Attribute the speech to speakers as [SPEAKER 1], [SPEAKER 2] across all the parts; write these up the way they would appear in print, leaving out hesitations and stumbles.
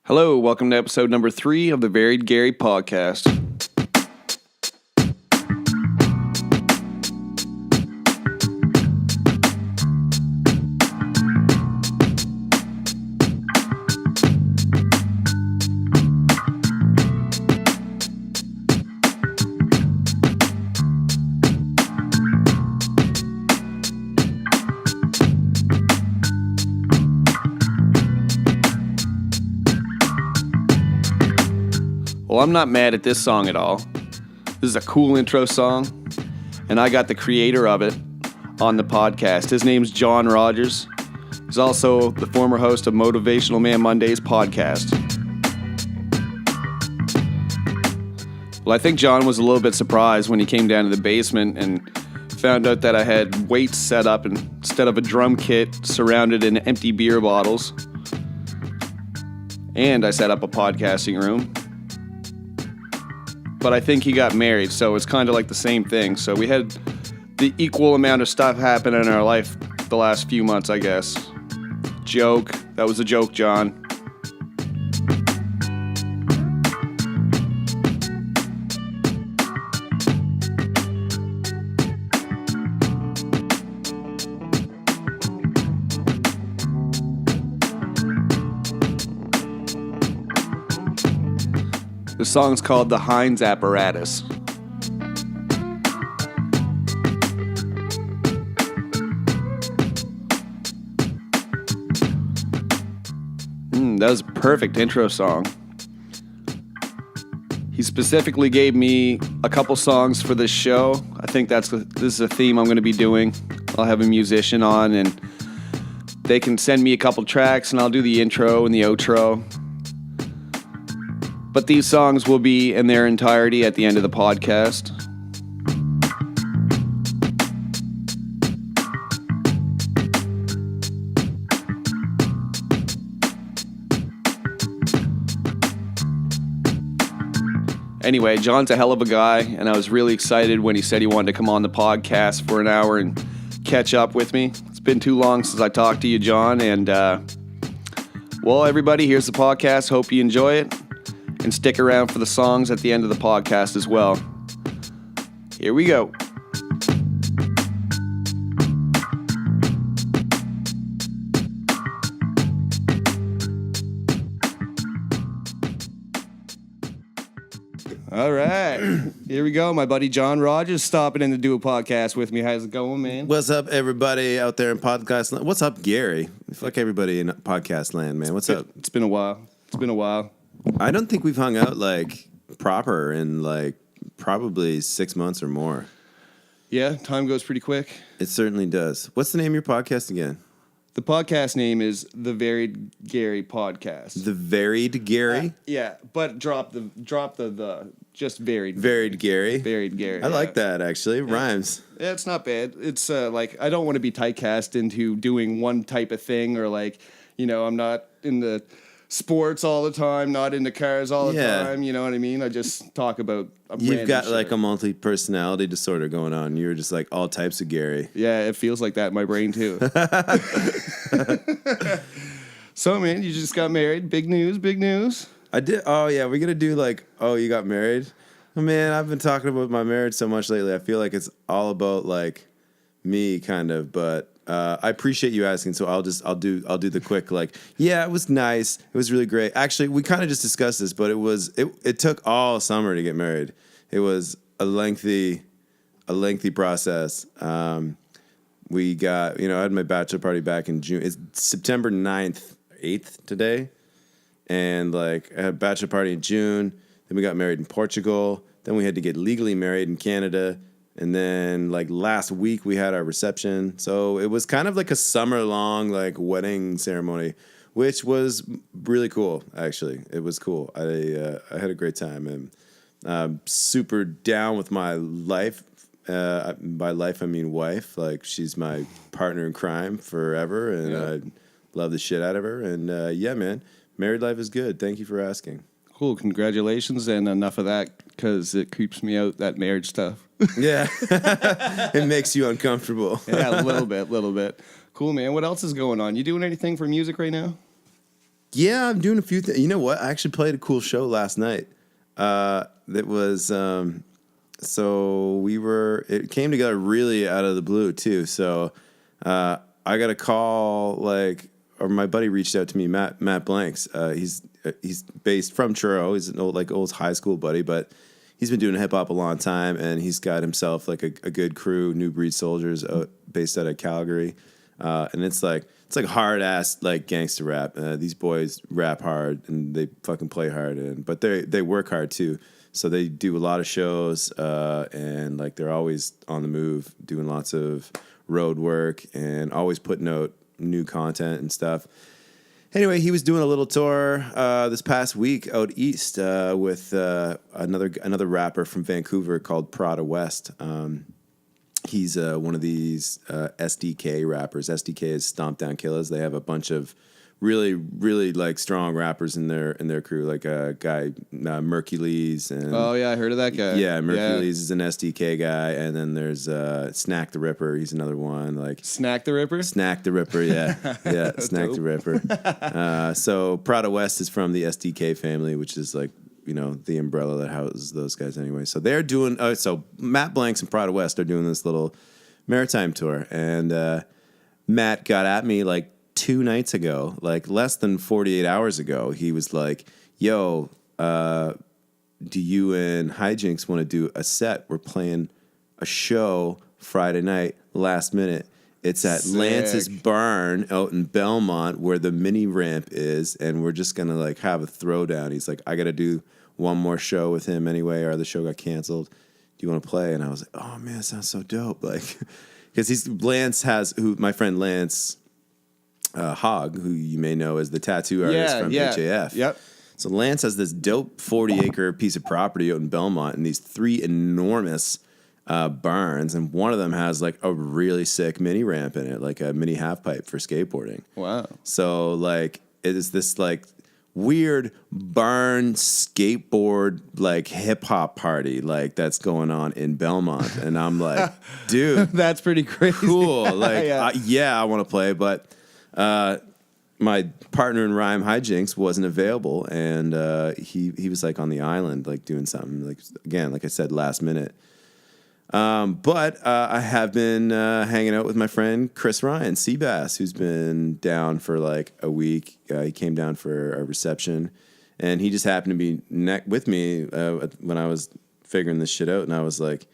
[SPEAKER 1] Hello, welcome to episode number 3 of the Varied Gary podcast. Well, I'm not mad at this song at all. This is a cool intro song, and I got the creator of it on the podcast. His name's John Rodgers. He's also the former host of Motivational Man Monday's podcast. Well, I think John was a little bit surprised when he came down to the basement and found out that I had weights set up instead of a drum kit surrounded in empty beer bottles. And I set up a podcasting room. But I think he got married, so it's kind of like the same thing. So we had the equal amount of stuff happen in our life the last few months, I guess. Joke. That was a joke, John. The song's called The Heinz Apparatus. That was a perfect intro song. He specifically gave me a couple songs for this show. I think this is a theme I'm going to be doing. I'll have a musician on, and they can send me a couple tracks, and I'll do the intro and the outro. But these songs will be in their entirety at the end of the podcast. Anyway, John's a hell of a guy, and I was really excited when he said he wanted to come on the podcast for an hour and catch up with me. It's been too long since I talked to you, John, and well, everybody, here's the podcast. Hope you enjoy it. And stick around for the songs at the end of the podcast as well. Here we go. All right. Here we go. My buddy John Rodgers stopping in to do a podcast with me. How's it going, man?
[SPEAKER 2] What's up, everybody out there in podcast land? What's up, Gary? Fuck everybody in podcast land, man. What's up?
[SPEAKER 1] It's been a while.
[SPEAKER 2] I don't think we've hung out like proper in like probably 6 months or more.
[SPEAKER 1] Yeah, time goes pretty quick.
[SPEAKER 2] It certainly does. What's the name of your podcast again?
[SPEAKER 1] The podcast name is The Varied Gary Podcast.
[SPEAKER 2] The Varied Gary?
[SPEAKER 1] Yeah, but drop the just varied.
[SPEAKER 2] Varied Gary.
[SPEAKER 1] Varied Gary.
[SPEAKER 2] I like that, actually. It rhymes.
[SPEAKER 1] Yeah, it's not bad. It's like, I don't want to be typecast into doing one type of thing, or like, I'm not in the sports all the time, not into cars all the time, you know what I mean? I just talk about
[SPEAKER 2] You've got like a multi-personality disorder going on. You're just like all types of Gary.
[SPEAKER 1] Yeah, it feels like that in my brain too. So, man, you just got married. Big news.
[SPEAKER 2] I did. Oh, yeah, we're going to do like, oh, you got married? Oh, man, I've been talking about my marriage so much lately. I feel like it's all about like me kind of, but I appreciate you asking, so I'll do the quick like, yeah, it was nice, it was really great. Actually, we kind of just discussed this, but it took all summer to get married. It was a lengthy process. We got, I had my bachelor party back in June. It's September 8th today, and like I had a bachelor party in June. Then we got married in Portugal. Then we had to get legally married in Canada. And then, like, last week, we had our reception. So it was kind of like a summer-long, like, wedding ceremony, which was really cool, actually. It was cool. I had a great time. And I'm super down with my life. By life, I mean wife. Like, she's my partner in crime forever. And I love the shit out of her. And, yeah, man, married life is good. Thank you for asking.
[SPEAKER 1] Cool. Congratulations. And enough of that, because it creeps me out, that marriage stuff.
[SPEAKER 2] Yeah. It makes you uncomfortable.
[SPEAKER 1] Yeah, a little bit. Cool, man. What else is going on? You doing anything for music right now?
[SPEAKER 2] Yeah, I'm doing a few things. You know what? I actually played a cool show last night. That was it came together really out of the blue too. So I got a call or my buddy reached out to me, Matt Blanks. He's based from Truro. He's an old high school buddy, but he's been doing hip hop a long time, and he's got himself like a good crew, New Breed Soldiers, based out of Calgary. And it's like hard ass like gangster rap. These boys rap hard and they fucking play hard, but they work hard too. So they do a lot of shows, and like they're always on the move, doing lots of road work and always putting out new content and stuff. Anyway, he was doing a little tour this past week out east with another rapper from Vancouver called Prada West. He's one of these SDK rappers. SDK is Stomp Down Killers. They have a bunch of really, really like strong rappers in their crew, like a guy Mercules and
[SPEAKER 1] Oh yeah, I heard of that guy.
[SPEAKER 2] Yeah, Mercules is an SDK guy, and then there's Snack the Ripper. He's another one. Like
[SPEAKER 1] Snack the Ripper.
[SPEAKER 2] Snack the Ripper, yeah, yeah, Snack
[SPEAKER 1] dope.
[SPEAKER 2] the Ripper. So Prada West is from the SDK family, which is like the umbrella that houses those guys anyway. So they're doing. So Matt Blanks and Prada West are doing this little maritime tour, and Matt got at me like 2 nights ago, like less than 48 hours ago. He was like, "Yo, do you and Hijinks want to do a set? We're playing a show Friday night, last minute. It's at
[SPEAKER 1] Sick.
[SPEAKER 2] Lance's Barn out in Belmont where the mini ramp is, and we're just gonna like have a throwdown." He's like, "I gotta do one more show with him anyway, or the show got canceled. Do you want to play?" And I was like, "Oh man, it sounds so dope!" Like, because my friend Lance Hogg, who you may know as the tattoo artist from HAF.
[SPEAKER 1] Yep.
[SPEAKER 2] So Lance has this dope 40-acre piece of property out in Belmont, and these 3 enormous barns, and one of them has like a really sick mini ramp in it, like a mini half pipe for skateboarding.
[SPEAKER 1] Wow.
[SPEAKER 2] So like it is this like weird barn skateboard like hip hop party like that's going on in Belmont, and I'm like, dude,
[SPEAKER 1] That's pretty crazy.
[SPEAKER 2] cool. Like,
[SPEAKER 1] Yeah.
[SPEAKER 2] I want to play, but my partner in rhyme, Hijinks, wasn't available, and he was like on the island, like doing something, like again, like I said, last minute. But I have been hanging out with my friend Chris Ryan, Seabass, who's been down for like a week. He came down for a reception, and he just happened to be with me when I was figuring this shit out, and I was like,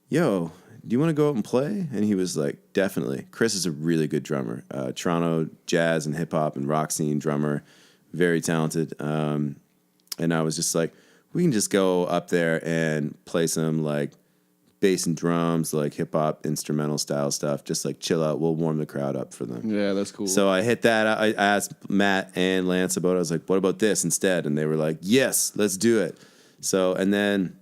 [SPEAKER 2] "Yo, do you want to go out and play?" And he was like, "Definitely." Chris is a really good drummer. Toronto jazz and hip hop and rock scene drummer, very talented. And I was just like, we can just go up there and play some like bass and drums, like hip hop instrumental style stuff. Just like chill out. We'll warm the crowd up for them.
[SPEAKER 1] Yeah, that's cool.
[SPEAKER 2] So I hit that. I asked Matt and Lance about it. I was like, "What about this instead?" And they were like, "Yes, let's do it." So, and then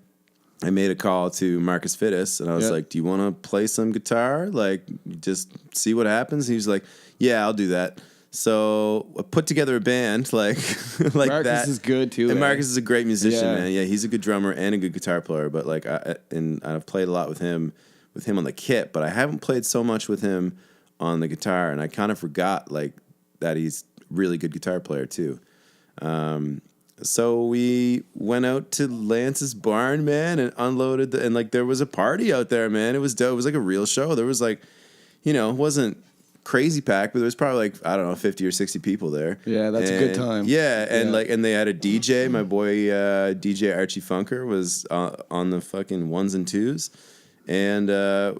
[SPEAKER 2] I made a call to Marcus Fittis, and I was like, "Do you want to play some guitar? Like, just see what happens?" He was like, "Yeah, I'll do that." So I put together a band like
[SPEAKER 1] Marcus
[SPEAKER 2] that.
[SPEAKER 1] is good too.
[SPEAKER 2] And
[SPEAKER 1] man.
[SPEAKER 2] Marcus is a great musician,
[SPEAKER 1] Yeah.
[SPEAKER 2] man. Yeah, he's a good drummer and a good guitar player. But like, I've played a lot with him on the kit, but I haven't played so much with him on the guitar, and I kind of forgot like that he's a really good guitar player too. So we went out to Lance's Barn, man, and unloaded and like there was a party out there, man. It was dope. It was like a real show. There was like, it wasn't crazy packed, but there was probably like, I don't know, 50 or 60 people there.
[SPEAKER 1] Yeah, that's a good time.
[SPEAKER 2] Yeah, and and they had a DJ. My boy DJ Archie Funker was on the fucking ones and twos. And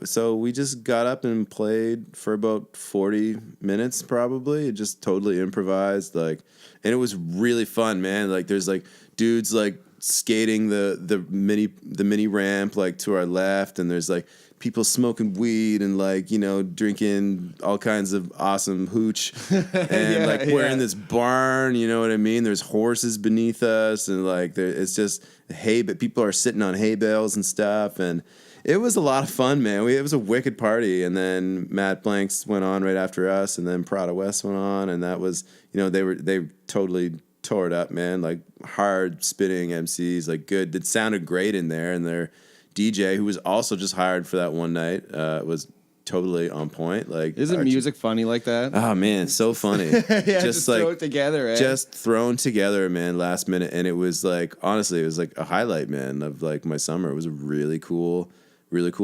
[SPEAKER 2] so we just got up and played for about 40 minutes probably. It just totally improvised, like, and it was really fun, man. Like there's like dudes like skating the mini ramp like to our left, and there's like people smoking weed and like drinking all kinds of awesome hooch and we're in this barn, you know what I mean? There's horses beneath us, and like it's just hay, but people are sitting on hay bales and stuff, and it was a lot of fun, man. It was a wicked party, and then Matt Blanks went on right after us, and then Prada West went on, and that was they totally tore it up, man. Like hard spitting MCs, like good. It sounded great in there, and their DJ, who was also just hired for that one night, was totally on point. Like,
[SPEAKER 1] isn't music funny like that?
[SPEAKER 2] Oh man, so funny.
[SPEAKER 1] Yeah, just like throw it together, eh?
[SPEAKER 2] Just thrown together, man, last minute. And it was like, honestly, it was like a highlight, man, of like my summer. It was a really cool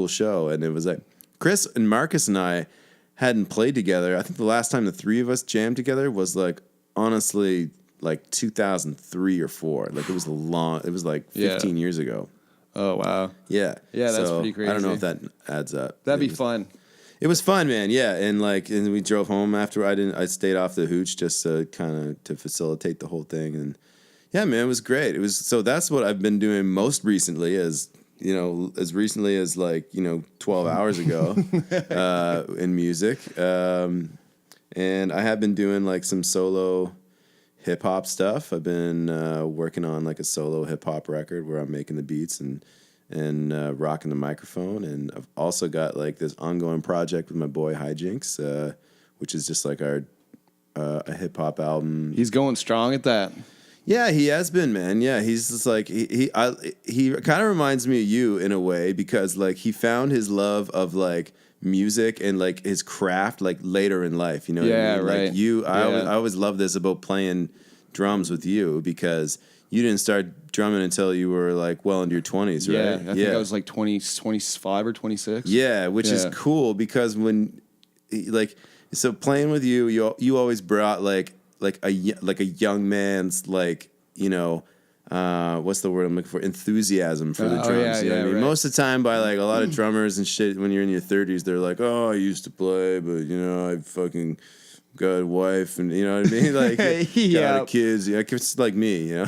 [SPEAKER 2] show. And it was like Chris and Marcus and I hadn't played together. I think the last time the three of us jammed together was like, honestly, like 2003 or 4. Like it was like 15 years ago.
[SPEAKER 1] Oh wow.
[SPEAKER 2] Yeah.
[SPEAKER 1] Yeah, that's pretty crazy.
[SPEAKER 2] I don't know if that adds up.
[SPEAKER 1] That'd be fun.
[SPEAKER 2] It was fun, man. Yeah, and we drove home after. I stayed off the hooch just to kind of to facilitate the whole thing, and yeah, man, it was great. It was so that's what I've been doing most recently, as recently as 12 hours ago in music, and I have been doing like some solo hip hop stuff. I've been working on like a solo hip hop record where I'm making the beats and rocking the microphone, and I've also got like this ongoing project with my boy Hijinks, which is just like our a hip hop album.
[SPEAKER 1] He's going strong at that.
[SPEAKER 2] Yeah, he has been, man. Yeah, he's just like he kind of reminds me of you in a way, because like he found his love of like music and like his craft like later in life. You know what I mean?
[SPEAKER 1] Right.
[SPEAKER 2] Like I always love this about playing drums with you, because you didn't start drumming until you were like well into your 20s, right?
[SPEAKER 1] Yeah, I think I was like 25 or 26.
[SPEAKER 2] Yeah, which is cool, because when so playing with you always brought like a young man's what's the word I'm looking for? Enthusiasm for the drums. You know what I mean? Right. Most of the time, by like a lot of drummers and shit, when you're in your 30s, they're like, "Oh, I used to play, but I fucking got a wife, and you know what I mean, like got kids." Yeah, it's like me, Yeah.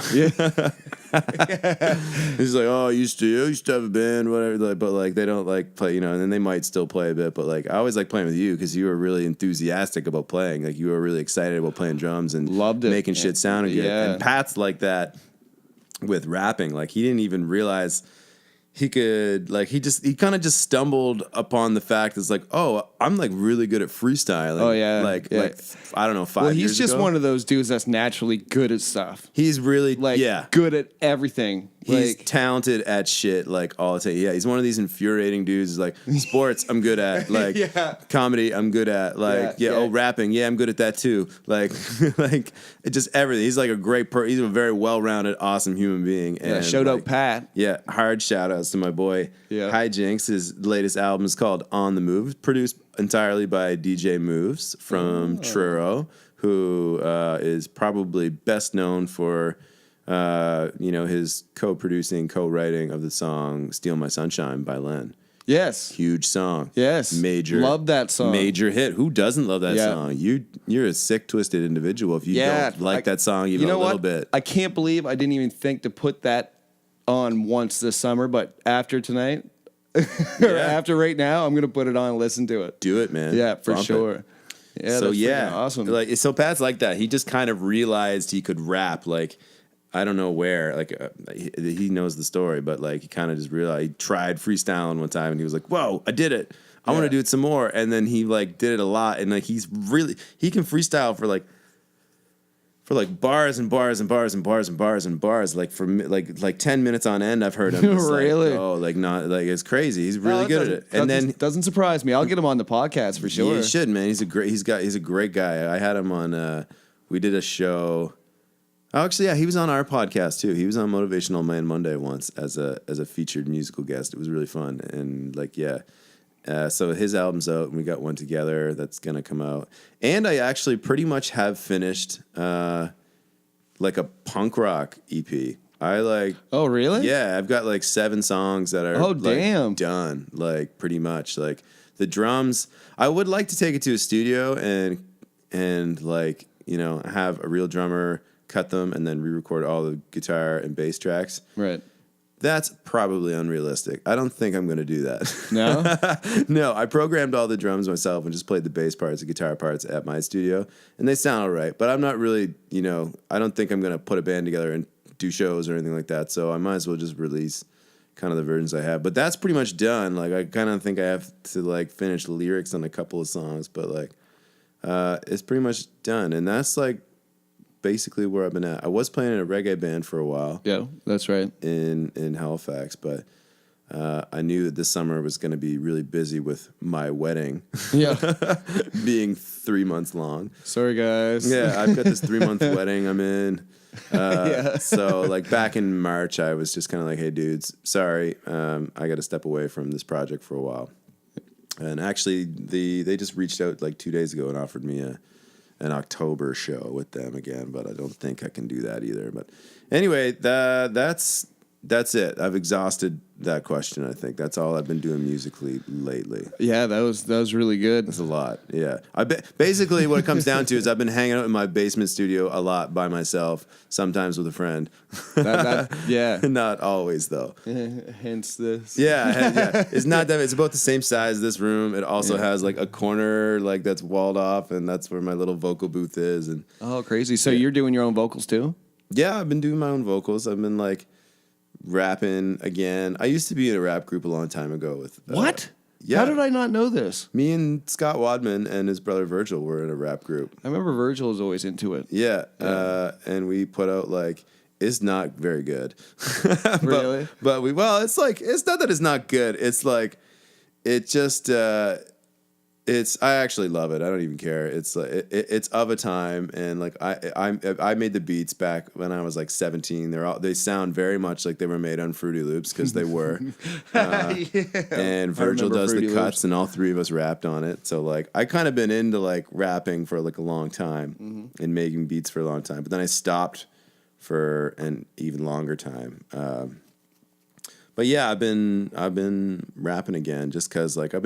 [SPEAKER 2] He's like, "Oh, I used to have a band, whatever." But like they don't like play, and then they might still play a bit. But like I always like playing with you, because you were really enthusiastic about playing. Like you were really excited about playing drums and
[SPEAKER 1] loved it,
[SPEAKER 2] making shit sound good.
[SPEAKER 1] Yeah.
[SPEAKER 2] And Pat's like that with rapping. Like he didn't even realize he could, like, he kind of just stumbled upon the fact that's like, oh, I'm like really good at freestyling.
[SPEAKER 1] Oh yeah,
[SPEAKER 2] like I don't know, 5 years ago.
[SPEAKER 1] He's just one of those dudes that's naturally good at stuff.
[SPEAKER 2] He's really
[SPEAKER 1] good at everything.
[SPEAKER 2] He's talented at shit like all the time. Yeah, he's one of these infuriating dudes. Like sports, I'm good at. Like comedy, I'm good at. Like rapping, yeah, I'm good at that too. Like like just everything. He's like a great he's a very well-rounded, awesome human being. And
[SPEAKER 1] shout out Pat.
[SPEAKER 2] Yeah, hard shout outs to my boy Hijinks. His latest album is called On the Move, produced entirely by DJ Moves from Truro, who is probably best known for his co-producing, co-writing of the song "Steal My Sunshine" by Len.
[SPEAKER 1] Yes,
[SPEAKER 2] huge song.
[SPEAKER 1] Yes, love that song.
[SPEAKER 2] Major hit. Who doesn't love that song? You're a sick, twisted individual if you don't like that song even a little bit.
[SPEAKER 1] I can't believe I didn't even think to put that on once this summer, but after tonight, or after right now, I'm gonna put it on and listen to it.
[SPEAKER 2] Do it, man.
[SPEAKER 1] Yeah, for sure. Yeah,
[SPEAKER 2] so
[SPEAKER 1] that's awesome.
[SPEAKER 2] Like, so Pat's like that. He just kind of realized he could rap. Like, I don't know where. Like, he knows the story, but like he kind of just realized. He tried freestyling one time, and he was like, "Whoa, I did it! I want to do it some more." And then he like did it a lot, and like he can freestyle for bars and bars and bars and bars and bars and bars, like for like 10 minutes on end. I've heard him.
[SPEAKER 1] Really?
[SPEAKER 2] It's crazy. He's really good at it. And then
[SPEAKER 1] doesn't surprise me. I'll get him on the podcast for sure.
[SPEAKER 2] Yeah, you should, man. He's a great guy. I had him on. We did a show. Oh, actually, yeah, he was on our podcast too. He was on Motivational Man Monday once as a featured musical guest. It was really fun, and so his album's out, and we got one together that's gonna come out. And I actually pretty much have finished like a punk rock EP.
[SPEAKER 1] Oh, really?
[SPEAKER 2] Yeah, I've got like 7 songs that are done. Like pretty much. Like the drums, I would like to take it to a studio and like have a real drummer cut them and then re-record all the guitar and bass tracks.
[SPEAKER 1] Right.
[SPEAKER 2] That's probably unrealistic. I don't think I'm going to do that.
[SPEAKER 1] No?
[SPEAKER 2] No, I programmed all the drums myself and just played the bass parts, the guitar parts at my studio, and they sound all right. But I'm not really, I don't think I'm going to put a band together and do shows or anything like that. So I might as well just release kind of the versions I have. But that's pretty much done. Like, I kind of think I have to, like, finish the lyrics on a couple of songs. But, like, it's pretty much done. And that's, like, basically where I've been at. I was playing in a reggae band for a while.
[SPEAKER 1] Yeah, that's right.
[SPEAKER 2] In Halifax, but I knew that this summer was going to be really busy with my wedding.
[SPEAKER 1] Yeah.
[SPEAKER 2] Being 3 months long.
[SPEAKER 1] Sorry, guys.
[SPEAKER 2] Yeah, I've got this 3-month wedding I'm in.
[SPEAKER 1] Yeah.
[SPEAKER 2] So like back in March, I was just kind of like, hey, dudes, sorry, I got to step away from this project for a while. And actually, they just reached out like 2 days ago and offered me an October show with them again, but I don't think I can do that either. But anyway, that's it. I've exhausted that question. I think that's all I've been doing musically lately.
[SPEAKER 1] Yeah, that was really good.
[SPEAKER 2] That's a lot. Yeah, basically what it comes down to is I've been hanging out in my basement studio a lot by myself, sometimes with a friend.
[SPEAKER 1] Yeah.
[SPEAKER 2] Not always though.
[SPEAKER 1] Hence this.
[SPEAKER 2] Yeah. It's not that. It's about the same size as this room. It also has like a corner like that's walled off, and that's where my little vocal booth is. And
[SPEAKER 1] Oh, crazy! So you're doing your own vocals too?
[SPEAKER 2] yeah, I've been doing my own vocals. I've been like rapping again. I used to be in a rap group a long time ago with
[SPEAKER 1] What?
[SPEAKER 2] Yeah.
[SPEAKER 1] How did I not know this?
[SPEAKER 2] Me and Scott Wadman and his brother Virgil were in a rap group.
[SPEAKER 1] I remember Virgil was always into it.
[SPEAKER 2] Yeah. And we put out like, it's not very good.
[SPEAKER 1] Really?
[SPEAKER 2] But it's like, it's not that it's not good. It's like, it just, I actually love it. I don't even care. It's like it's of a time, and like I made the beats back when I was like 17. They sound very much like they were made on Fruity Loops because they were. And Virgil does the cuts, and all three of us rapped on it. So like I kind of been into like rapping for like a long time and making beats for a long time, but then I stopped for an even longer time. But yeah, I've been rapping again just because like I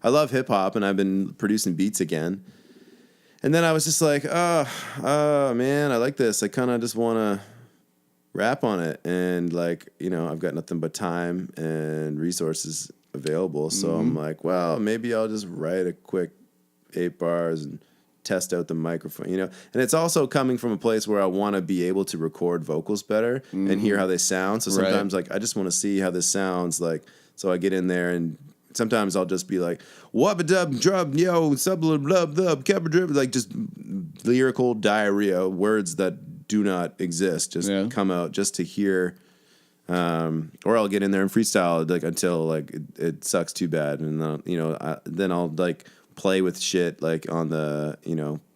[SPEAKER 2] love hip hop and I've been producing beats again. And then I was just like, oh man, I like this. I kind of just want to rap on it. And like, I've got nothing but time and resources available. So I'm like, well, maybe I'll just write a quick 8 bars and test out the microphone, and it's also coming from a place where I want to be able to record vocals better and hear how they sound. So sometimes like I just want to see how this sounds like. So I get in there and sometimes I'll just be like, wubba dub drum yo sub blub blub drib, like just lyrical diarrhea, words that do not exist just come out just to hear. Or I'll get in there and freestyle like until like it sucks too bad, and then I'll like play with shit like on the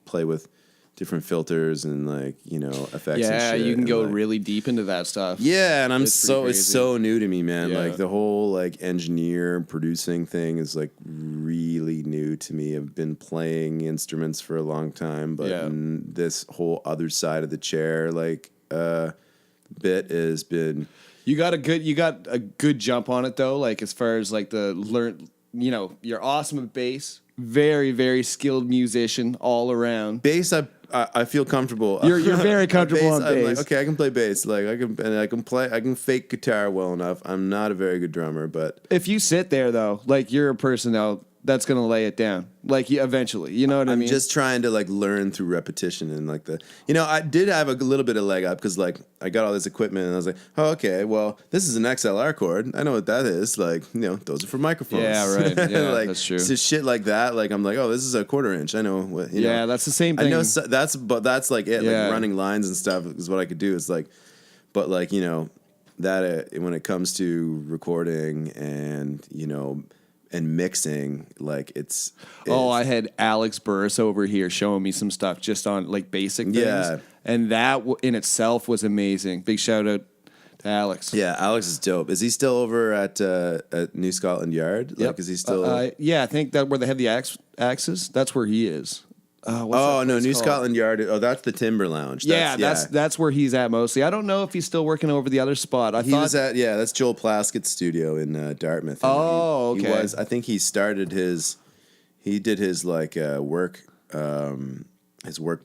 [SPEAKER 2] play with different filters and like effects and shit.
[SPEAKER 1] Yeah, you can go
[SPEAKER 2] like,
[SPEAKER 1] really deep into that stuff.
[SPEAKER 2] Yeah, and it's so new to me, man.
[SPEAKER 1] Yeah.
[SPEAKER 2] Like the whole like engineer producing thing is like really new to me. I've been playing instruments for a long time, but this whole other side of the chair like bit has been.
[SPEAKER 1] You got a good jump on it though, like as far as like you're awesome at bass. Very, very skilled musician all around.
[SPEAKER 2] Bass, I feel comfortable.
[SPEAKER 1] You're very comfortable on bass.
[SPEAKER 2] I'm like, okay, I can play bass. Like I can fake guitar well enough. I'm not a very good drummer, but
[SPEAKER 1] if you sit there though, like you're a person that's gonna lay it down. Like eventually, you know what I mean?
[SPEAKER 2] I'm just trying to like learn through repetition and like I did have a little bit of leg up because like I got all this equipment and I was like, oh okay, well this is an XLR cord. I know what that is. Like those are for microphones.
[SPEAKER 1] Yeah, right. Yeah,
[SPEAKER 2] like,
[SPEAKER 1] that's true.
[SPEAKER 2] So shit like that. Like I'm like, oh, this is a 1/4 inch. I know what.
[SPEAKER 1] Yeah, that's the same thing.
[SPEAKER 2] I know that's like it. Yeah. Like running lines and stuff is what I could do. It's like, but like that when it comes to recording and and mixing, like it's
[SPEAKER 1] I had Alex Burris over here showing me some stuff just on like basic things, and that in itself was amazing. Big shout out to Alex.
[SPEAKER 2] Yeah, Alex is dope. Is he still over at New Scotland Yard?
[SPEAKER 1] Yep.
[SPEAKER 2] Like, is he still?
[SPEAKER 1] Yeah, I think that where they have the axes. That's where he is.
[SPEAKER 2] New Scotland Yard. Oh, that's the Timber Lounge.
[SPEAKER 1] That's where he's at mostly. I don't know if he's still working over the other spot.
[SPEAKER 2] That's Joel Plaskett's studio in Dartmouth.
[SPEAKER 1] Okay.
[SPEAKER 2] He was. I think he did his like work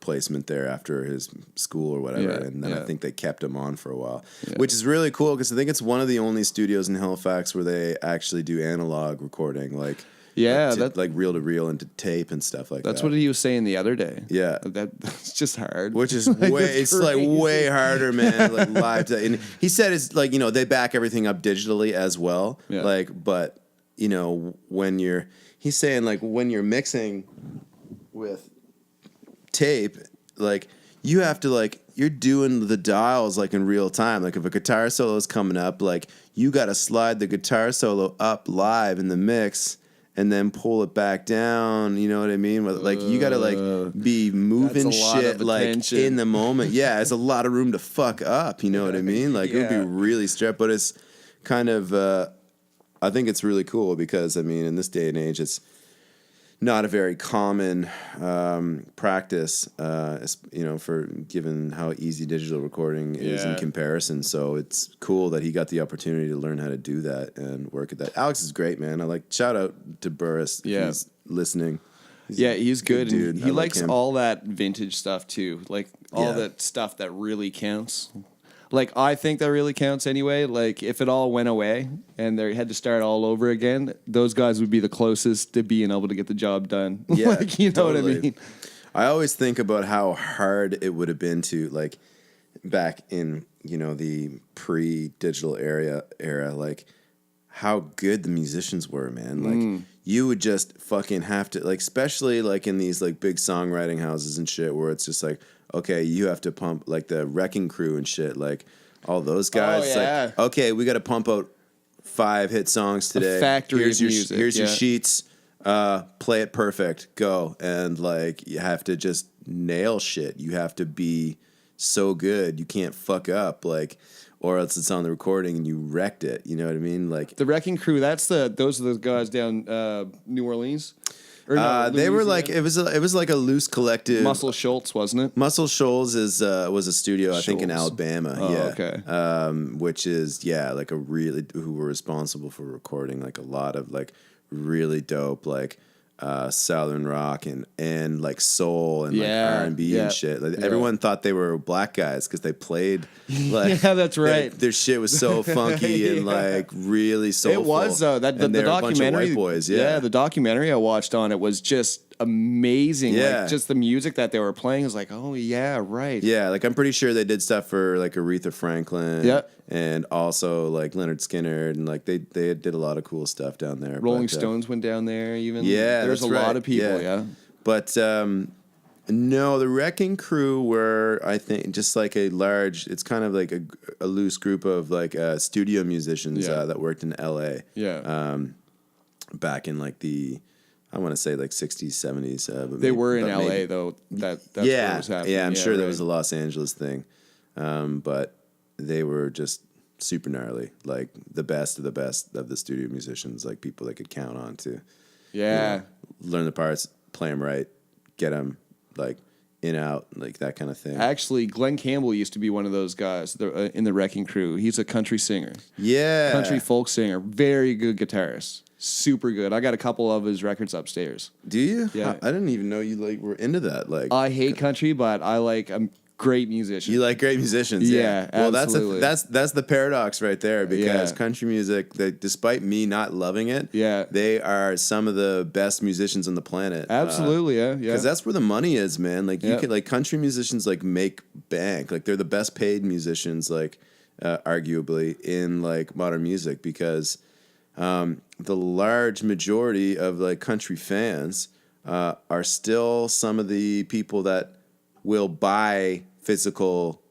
[SPEAKER 2] placement there after his school or whatever, and then I think they kept him on for a while, which is really cool because I think it's one of the only studios in Halifax where they actually do analog recording, like.
[SPEAKER 1] Yeah,
[SPEAKER 2] that's like reel to reel and to tape and stuff like that.
[SPEAKER 1] That's what he was saying the other day.
[SPEAKER 2] Yeah,
[SPEAKER 1] that's just hard.
[SPEAKER 2] Which is way harder, man. Like live, and he said it's like they back everything up digitally as well. Yeah. Like, but he's saying like when you're mixing with tape, like you have to like, you're doing the dials like in real time. Like if a guitar solo is coming up, like you got to slide the guitar solo up live in the mix and then pull it back down. You know what I mean? Like you got to like be moving shit like in the moment. Yeah, it's a lot of room to fuck up. You know what I mean? Like it would be really stressed, but it's kind of, I think it's really cool because I mean, in this day and age, it's not a very common practice, for given how easy digital recording is in comparison. So it's cool that he got the opportunity to learn how to do that and work at that. Alex is great, man. Shout out to Burris if he's listening.
[SPEAKER 1] He's good.
[SPEAKER 2] Dude.
[SPEAKER 1] And he likes all that vintage stuff too, like all that stuff that really counts. Like, I think that really counts anyway. Like, if it all went away and they had to start all over again, those guys would be the closest to being able to get the job done.
[SPEAKER 2] Yeah,
[SPEAKER 1] like, you know what I mean?
[SPEAKER 2] I always think about how hard it would have been to, like, back in, the pre-digital era, like, how good the musicians were, man. Like, you would just fucking have to, like, especially, like, in these, like, big songwriting houses and shit where it's just like, okay, you have to pump, like, the Wrecking Crew and shit, like, all those guys. Like, okay, we got to pump out 5 hit songs today.
[SPEAKER 1] A factory
[SPEAKER 2] here's
[SPEAKER 1] of music.
[SPEAKER 2] Here's your sheets. Play it perfect. Go. And, like, you have to just nail shit. You have to be so good. You can't fuck up, like, or else it's on the recording and you wrecked it. You know what I mean? Like,
[SPEAKER 1] the Wrecking Crew, those are the guys down New Orleans. Or no,
[SPEAKER 2] they were like it was like a loose collective.
[SPEAKER 1] Muscle Shoals, wasn't it?
[SPEAKER 2] Muscle Shoals was a studio I think in Alabama.
[SPEAKER 1] Okay.
[SPEAKER 2] Which is like who were responsible for recording like a lot of like really dope like southern rock and like soul and like R&B and shit. Like everyone thought they were black guys because they played like
[SPEAKER 1] that's right.
[SPEAKER 2] Their shit was so funky and like really soulful.
[SPEAKER 1] It was the documentary.
[SPEAKER 2] White boys,
[SPEAKER 1] the documentary I watched on it was just amazing.
[SPEAKER 2] Yeah.
[SPEAKER 1] Like just the music that they were playing is like, oh yeah, right.
[SPEAKER 2] Yeah, like I'm pretty sure they did stuff for like Aretha Franklin.
[SPEAKER 1] Yeah.
[SPEAKER 2] And also like Leonard Skinner and like they did a lot of cool stuff down there.
[SPEAKER 1] Rolling Stones went down there even.
[SPEAKER 2] Yeah,
[SPEAKER 1] there's a lot of people. Yeah.
[SPEAKER 2] But no, the Wrecking Crew were I think just like it's kind of like a loose group of like studio musicians that worked in L.A.
[SPEAKER 1] Yeah.
[SPEAKER 2] Back in like I want to say like 60s, 70s.
[SPEAKER 1] They were in L.A. though. That's where it was happening.
[SPEAKER 2] Yeah, I'm sure there was a Los Angeles thing. But they were just super gnarly, like the best of the studio musicians, like people they could count on to learn the parts, play them right, get them like in, out, like that kind of thing.
[SPEAKER 1] Actually, Glenn Campbell used to be one of those guys in the Wrecking Crew. He's a country singer.
[SPEAKER 2] Yeah.
[SPEAKER 1] Country folk singer. Very good guitarist. Super good. I got a couple of his records upstairs.
[SPEAKER 2] Do you?
[SPEAKER 1] Yeah.
[SPEAKER 2] I didn't even know you like were into that. Like,
[SPEAKER 1] I hate country, but I like a great musician.
[SPEAKER 2] You like great musicians.
[SPEAKER 1] Yeah,
[SPEAKER 2] well,
[SPEAKER 1] absolutely.
[SPEAKER 2] that's the paradox right there because country music, despite me not loving it, they are some of the best musicians on the planet.
[SPEAKER 1] Absolutely, yeah.
[SPEAKER 2] Because that's where the money is, man. Like you can like country musicians like make bank. Like they're the best paid musicians, like arguably in like modern music because the large majority of like country fans are still some of the people that will buy physical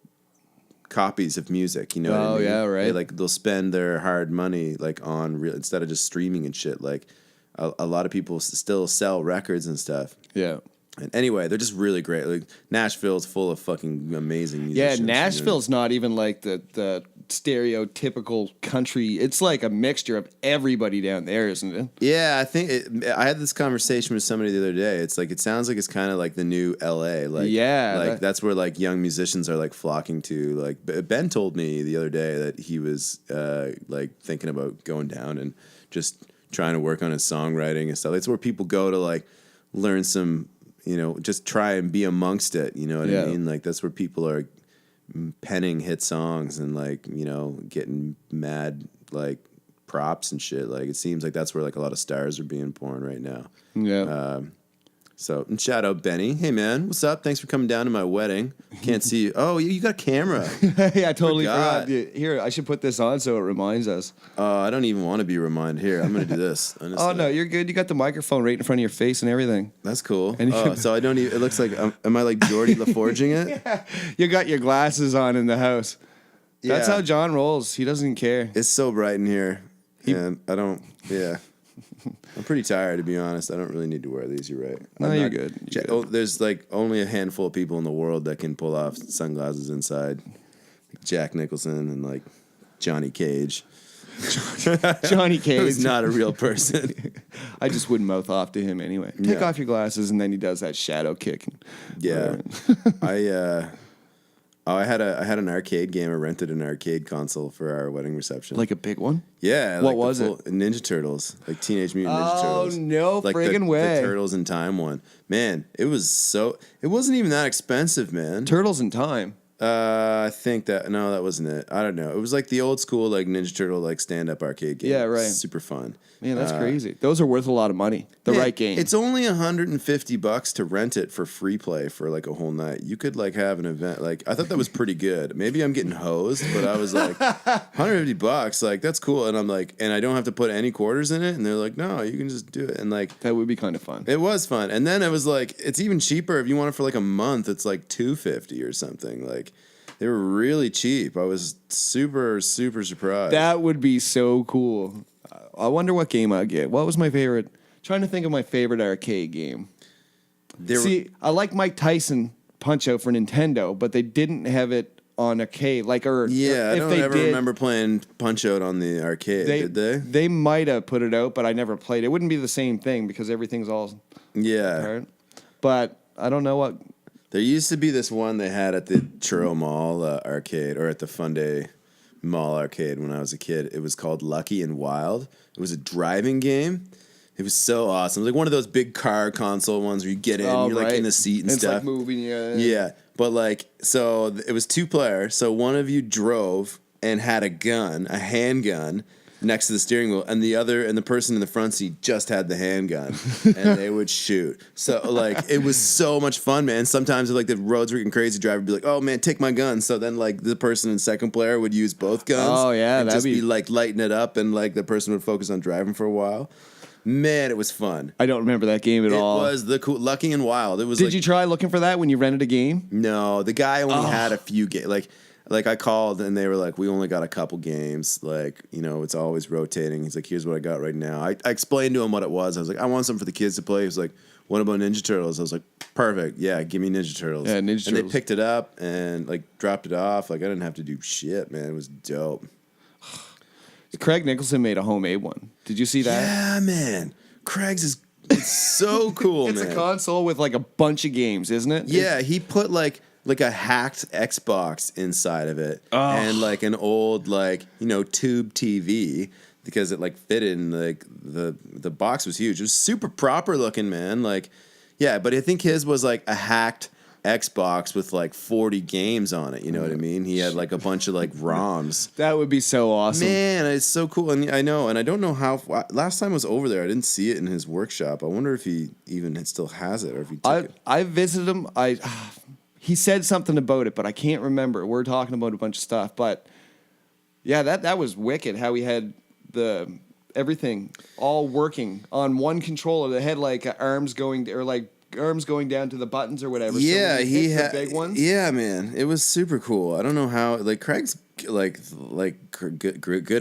[SPEAKER 2] copies of music, you know what I mean?
[SPEAKER 1] Yeah, right.
[SPEAKER 2] They'll spend their hard money like on real instead of just streaming and shit. Like a lot of people still sell records and stuff.
[SPEAKER 1] Yeah.
[SPEAKER 2] And anyway, they're just really great. Like Nashville's full of fucking amazing musicians.
[SPEAKER 1] Yeah, Nashville's not even like the stereotypical country. It's like a mixture of everybody down there, isn't it?
[SPEAKER 2] Yeah, I think I had this conversation with somebody the other day. It's like it sounds like it's kind of like the new LA. Like that's where like young musicians are like flocking to. Like Ben told me the other day that he was like thinking about going down and just trying to work on his songwriting and stuff. It's where people go to like learn some, just try and be amongst it. You know what I mean? Like that's where people are penning hit songs and like, getting mad like props and shit. Like it seems like that's where like a lot of stars are being born right now.
[SPEAKER 1] Yeah.
[SPEAKER 2] So, and shout out Benny. Hey, man, what's up? Thanks for coming down to my wedding. Can't see you. Oh, you got a camera.
[SPEAKER 1] Yeah, I totally forgot. Here, I should put this on so it reminds us.
[SPEAKER 2] I don't even want to be reminded. Here, I'm going to do this. Honestly.
[SPEAKER 1] Oh, no, you're good. You got the microphone right in front of your face and everything.
[SPEAKER 2] That's cool. So I don't even, it looks like, am I like Geordie LaForging it?
[SPEAKER 1] Yeah. You got your glasses on in the house. That's
[SPEAKER 2] Yeah.
[SPEAKER 1] how John rolls. He doesn't care.
[SPEAKER 2] It's so bright in here. And I don't, I'm pretty tired, to be honest. I don't really need to wear these. You're right.
[SPEAKER 1] No, you're good.
[SPEAKER 2] There's like only a handful of people in the world that can pull off sunglasses inside. Jack Nicholson and like Johnny Cage.
[SPEAKER 1] Johnny Cage.
[SPEAKER 2] Who's not a real person.
[SPEAKER 1] I just wouldn't mouth off to him anyway. Take off your glasses, and then he does that shadow kick.
[SPEAKER 2] Yeah. I had an arcade game. I rented an arcade console for our wedding reception.
[SPEAKER 1] Like a big one?
[SPEAKER 2] Yeah.
[SPEAKER 1] What was it?
[SPEAKER 2] Ninja Turtles. Like Teenage Mutant Ninja Turtles.
[SPEAKER 1] Oh, no
[SPEAKER 2] like
[SPEAKER 1] friggin' way.
[SPEAKER 2] The Turtles in Time one. Man, it wasn't even that expensive, man.
[SPEAKER 1] Turtles in Time.
[SPEAKER 2] I think that wasn't it. I don't know. It was like the old school like Ninja Turtle like stand up arcade game.
[SPEAKER 1] Yeah, right.
[SPEAKER 2] Super fun.
[SPEAKER 1] Man, that's crazy. Those are worth a lot of money. Right game.
[SPEAKER 2] It's only $150 to rent it for free play for like a whole night. You could like have an event. Like I thought that was pretty good. Maybe I'm getting hosed, but I was like $150. Like that's cool. And I'm like, and I don't have to put any quarters in it. And they're like, no, you can just do it. And like
[SPEAKER 1] that would be kind of fun.
[SPEAKER 2] It was fun. And then it was like, it's even cheaper if you want it for like a month. It's like $250 or something. Like they were really cheap. I was super, super surprised.
[SPEAKER 1] That would be so cool. I wonder what game I'd get. What was my favorite? Trying to think of my favorite arcade game. I like Mike Tyson Punch-Out for Nintendo, but they didn't have it on arcade. I don't
[SPEAKER 2] remember playing Punch-Out on the arcade, did they?
[SPEAKER 1] They might have put it out, but I never played it. It wouldn't be the same thing because everything's all...
[SPEAKER 2] Yeah.
[SPEAKER 1] Hard. But I don't know what...
[SPEAKER 2] There used to be this one they had at the Churro Mall arcade, or at the Fun Day Mall arcade when I was a kid. It was called Lucky and Wild. It was a driving game. It was so awesome. It was like one of those big car console ones where you get in, you're like in the seat and stuff.
[SPEAKER 1] It's like moving,
[SPEAKER 2] Yeah, but like, so it was 2-player. So one of you drove and had a handgun, next to the steering wheel, and the person in the front seat just had the handgun, and they would shoot. So like it was so much fun, man. Sometimes if like the roads were getting crazy, the driver would be like, "Oh man, take my gun." So then like the person in second player would use both guns.
[SPEAKER 1] Oh yeah,
[SPEAKER 2] and just be like lighting it up, and like the person would focus on driving for a while. Man, it was fun.
[SPEAKER 1] I don't remember that game at all.
[SPEAKER 2] It was the cool Lucky and Wild. It was.
[SPEAKER 1] Did you try looking for that when you rented a game?
[SPEAKER 2] No, the guy only had a few games. Like I called and they were like, we only got a couple games. Like, you know, it's always rotating. He's like, here's what I got right now. I explained to him what it was. I was like, I want something for the kids to play. He was like, what about Ninja Turtles? I was like, perfect. Yeah, give me Ninja Turtles.
[SPEAKER 1] Yeah, Ninja Turtles.
[SPEAKER 2] And they picked it up and like dropped it off. Like I didn't have to do shit, man. It was dope.
[SPEAKER 1] Craig Nicholson made a homemade one. Did you see that?
[SPEAKER 2] Yeah, man. Craig's it's so cool,
[SPEAKER 1] it's
[SPEAKER 2] man.
[SPEAKER 1] It's a console with like a bunch of games, isn't it?
[SPEAKER 2] Yeah, he put like a hacked Xbox inside of it, and like an old tube TV because it like fit in like the box was huge. It was super proper looking, man. Like, yeah, but I think his was like a hacked Xbox with like 40 games on it. You know what I mean? He had like a bunch of like ROMs.
[SPEAKER 1] That would be so awesome.
[SPEAKER 2] Man, it's so cool. And I know, and I don't know how. Last time I was over there, I didn't see it in his workshop. I wonder if he even still has it or if he took it.
[SPEAKER 1] I visited him. He said something about it, but I can't remember. We're talking about a bunch of stuff, but yeah, that was wicked. How he had everything all working on one controller that had like arms going down to the buttons or whatever.
[SPEAKER 2] Yeah,
[SPEAKER 1] so he had the big ones.
[SPEAKER 2] Yeah, man, it was super cool. I don't know how. Like Craig's good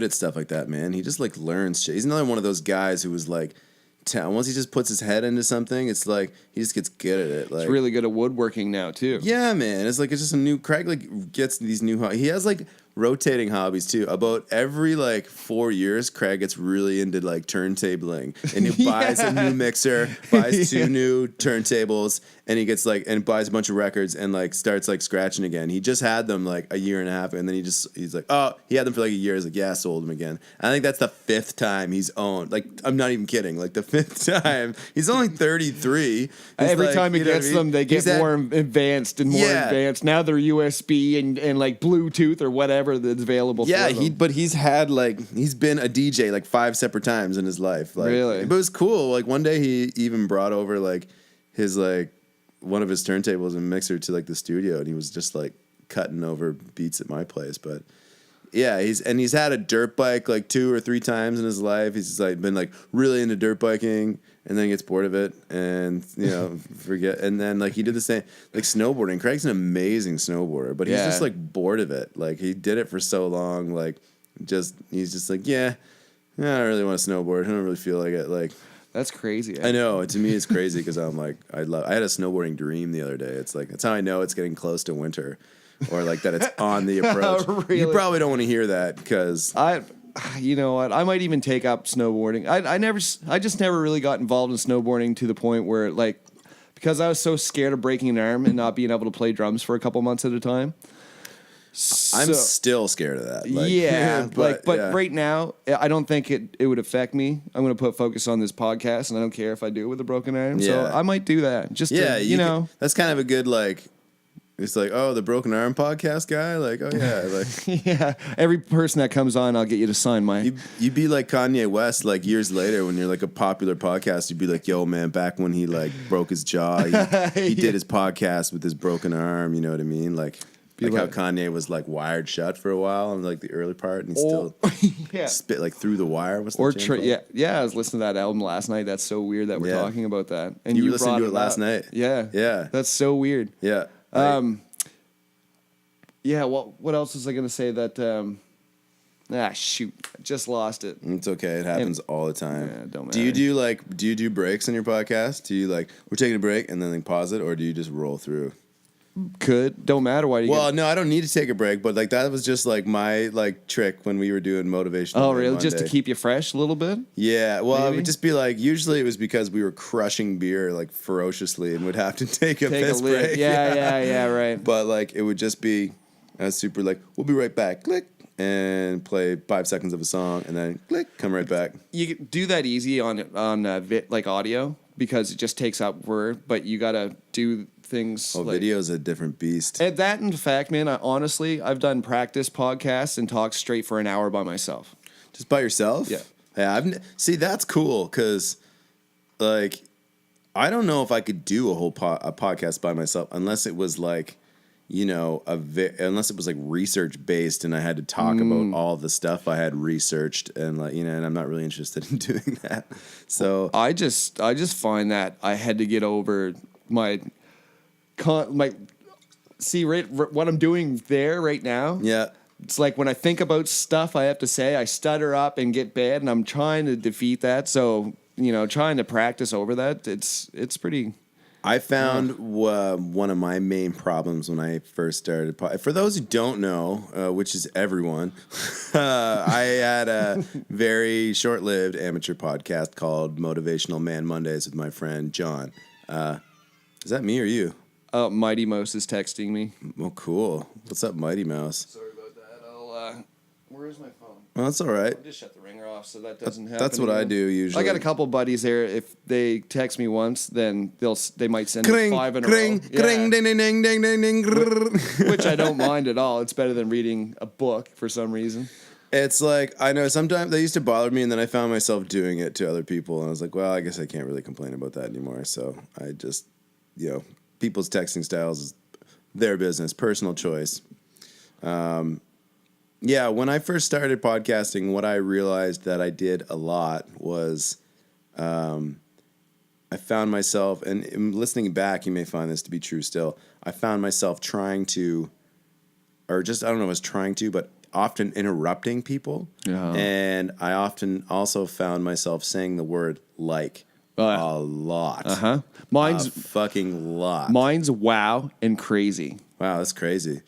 [SPEAKER 2] at stuff like that, man. He just like learns shit. He's another one of those guys who was like. Once he just puts his head into something, it's like he just gets good at it. Like,
[SPEAKER 1] he's really good at woodworking now too.
[SPEAKER 2] Yeah, man. It's just a new Craig like gets these new. He has like rotating hobbies too. About every like 4 years, Craig gets really into like turntabling, and he buys a new mixer, buys 2 new turntables, and he gets and buys a bunch of records and like starts like scratching again. He just had them like a year and a half, and then he's like, oh, he had them for like a year. He's like, yeah, I sold them again. I think that's the 5th time he's owned. Like, I'm not even kidding. Like the 5th time. He's only 33.
[SPEAKER 1] Every time he gets them, they get more advanced and more advanced. Now they're USB and like Bluetooth or whatever that's available.
[SPEAKER 2] Yeah,
[SPEAKER 1] for them.
[SPEAKER 2] But he's had he's been a DJ like 5 separate times in his life. Like,
[SPEAKER 1] really?
[SPEAKER 2] But it was cool. Like one day he even brought over like his like one of his turntables and mixer to like the studio, and he was just like cutting over beats at my place. But yeah, he's had a dirt bike like 2 or 3 times in his life. He's just like been like really into dirt biking, and then gets bored of it, and forget. And then like he did the same like snowboarding. Craig's an amazing snowboarder, but he's just like bored of it. Like he did it for so long, like he's just like, I don't really want to snowboard. I don't really feel like it. Like
[SPEAKER 1] that's crazy.
[SPEAKER 2] I know. To me, it's crazy because I'm like, I had a snowboarding dream the other day. It's like that's how I know it's getting close to winter. Or like that it's on the approach. Really? You probably don't want to hear that because
[SPEAKER 1] you know what? I might even take up snowboarding. I just never really got involved in snowboarding to the point where like because I was so scared of breaking an arm and not being able to play drums for a couple months at a time.
[SPEAKER 2] I'm still scared of that. Like,
[SPEAKER 1] but right now, I don't think it would affect me. I'm going to put focus on this podcast, and I don't care if I do it with a broken arm. Yeah. So I might do that. Just to, you know,
[SPEAKER 2] that's kind of a good like. It's like, oh, the Broken Arm podcast guy? Like, oh, yeah. Like,
[SPEAKER 1] yeah. Every person that comes on, I'll get you to sign my...
[SPEAKER 2] You'd be like Kanye West, like, years later when you're, like, a popular podcast. You'd be like, yo, man, back when he, like, broke his jaw, he did his podcast with his broken arm, you know what I mean? Like how Kanye was, like, wired shut for a while in, like, the early part, and he still spit, like, through the wire. What's the
[SPEAKER 1] I was listening to that album last night. That's so weird that we're talking about that. And
[SPEAKER 2] you listened to it last night?
[SPEAKER 1] Yeah.
[SPEAKER 2] Yeah.
[SPEAKER 1] That's so weird.
[SPEAKER 2] Yeah.
[SPEAKER 1] What else was I going to say that, shoot, I just lost it.
[SPEAKER 2] It's okay. It happens all the time.
[SPEAKER 1] Yeah, don't matter.
[SPEAKER 2] Do you do breaks on your podcast? Do you like, we're taking a break and then like pause it, or do you just roll through?
[SPEAKER 1] Don't matter. Why do you
[SPEAKER 2] no, I don't need to take a break, but like that was just like my like trick when we were doing Motivational Man
[SPEAKER 1] really?
[SPEAKER 2] Monday.
[SPEAKER 1] Just to keep you fresh a little bit?
[SPEAKER 2] Yeah, well, maybe? It would just be like, usually it was because we were crushing beer like ferociously and would have to take a piss break.
[SPEAKER 1] Yeah, right.
[SPEAKER 2] But like it would just be super like, we'll be right back, click, and play 5 seconds of a song, and then click, come right back.
[SPEAKER 1] You do that easy on like audio because it just takes up word, but you got to do things.
[SPEAKER 2] Video's a different beast.
[SPEAKER 1] And that, in fact, man, I've done practice podcasts and talked straight for an hour by myself.
[SPEAKER 2] Just by yourself?
[SPEAKER 1] Yeah.
[SPEAKER 2] Yeah, see, that's cool because, like, I don't know if I could do a whole a podcast by myself unless it was like, you know, unless it was like research based and I had to talk about all the stuff I had researched and like, you know, and I'm not really interested in doing that. So
[SPEAKER 1] I just find that I had to get over what I'm doing there right now.
[SPEAKER 2] Yeah.
[SPEAKER 1] It's like when I think about stuff I have to say, I stutter up and get bad, and I'm trying to defeat that. So, you know, trying to practice over that, it's pretty.
[SPEAKER 2] I found one of my main problems when I first started. For those who don't know, which is everyone, I had a very short-lived amateur podcast called Motivational Man Mondays with my friend John. Is that me or you?
[SPEAKER 1] Mighty Mouse is texting me.
[SPEAKER 2] Oh, cool. What's up, Mighty Mouse?
[SPEAKER 1] Sorry about that. Where is my phone?
[SPEAKER 2] Well, that's all right.
[SPEAKER 1] I'll just shut the ringer off so that doesn't happen.
[SPEAKER 2] That's what I do usually.
[SPEAKER 1] I got a couple buddies there. If they text me once, then they might send me 5 in a row.
[SPEAKER 2] Ding, ding, ding, ding, ding, ding.
[SPEAKER 1] Which I don't mind at all. It's better than reading a book for some reason.
[SPEAKER 2] It's like, I know sometimes they used to bother me, and then I found myself doing it to other people, and I was like, well, I guess I can't really complain about that anymore. So I just, you know, people's texting styles is their business, personal choice. Yeah, when I first started podcasting, what I realized that I did a lot was I found myself, and listening back, you may find this to be true still, I found myself trying to, or just, I don't know if I was trying to, but often interrupting people. Yeah. And I often also found myself saying the word like a lot.
[SPEAKER 1] Uh-huh.
[SPEAKER 2] Mine's a fucking lot.
[SPEAKER 1] Mine's wow and crazy.
[SPEAKER 2] Wow, that's crazy.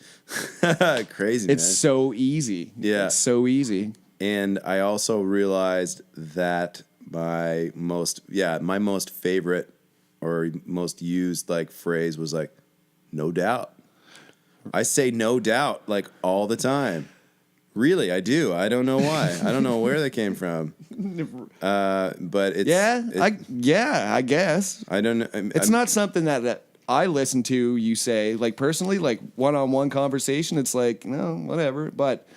[SPEAKER 2] Crazy,
[SPEAKER 1] man. It's so easy.
[SPEAKER 2] Yeah.
[SPEAKER 1] It's so easy.
[SPEAKER 2] And I also realized that my most favorite or most used like phrase was like, no doubt. I say no doubt like all the time. Really, I do. I don't know why. I don't know where that came from. But it's...
[SPEAKER 1] I guess.
[SPEAKER 2] I don't know.
[SPEAKER 1] It's not something that I listen to you say, like personally, like one-on-one conversation, it's like, no, whatever. But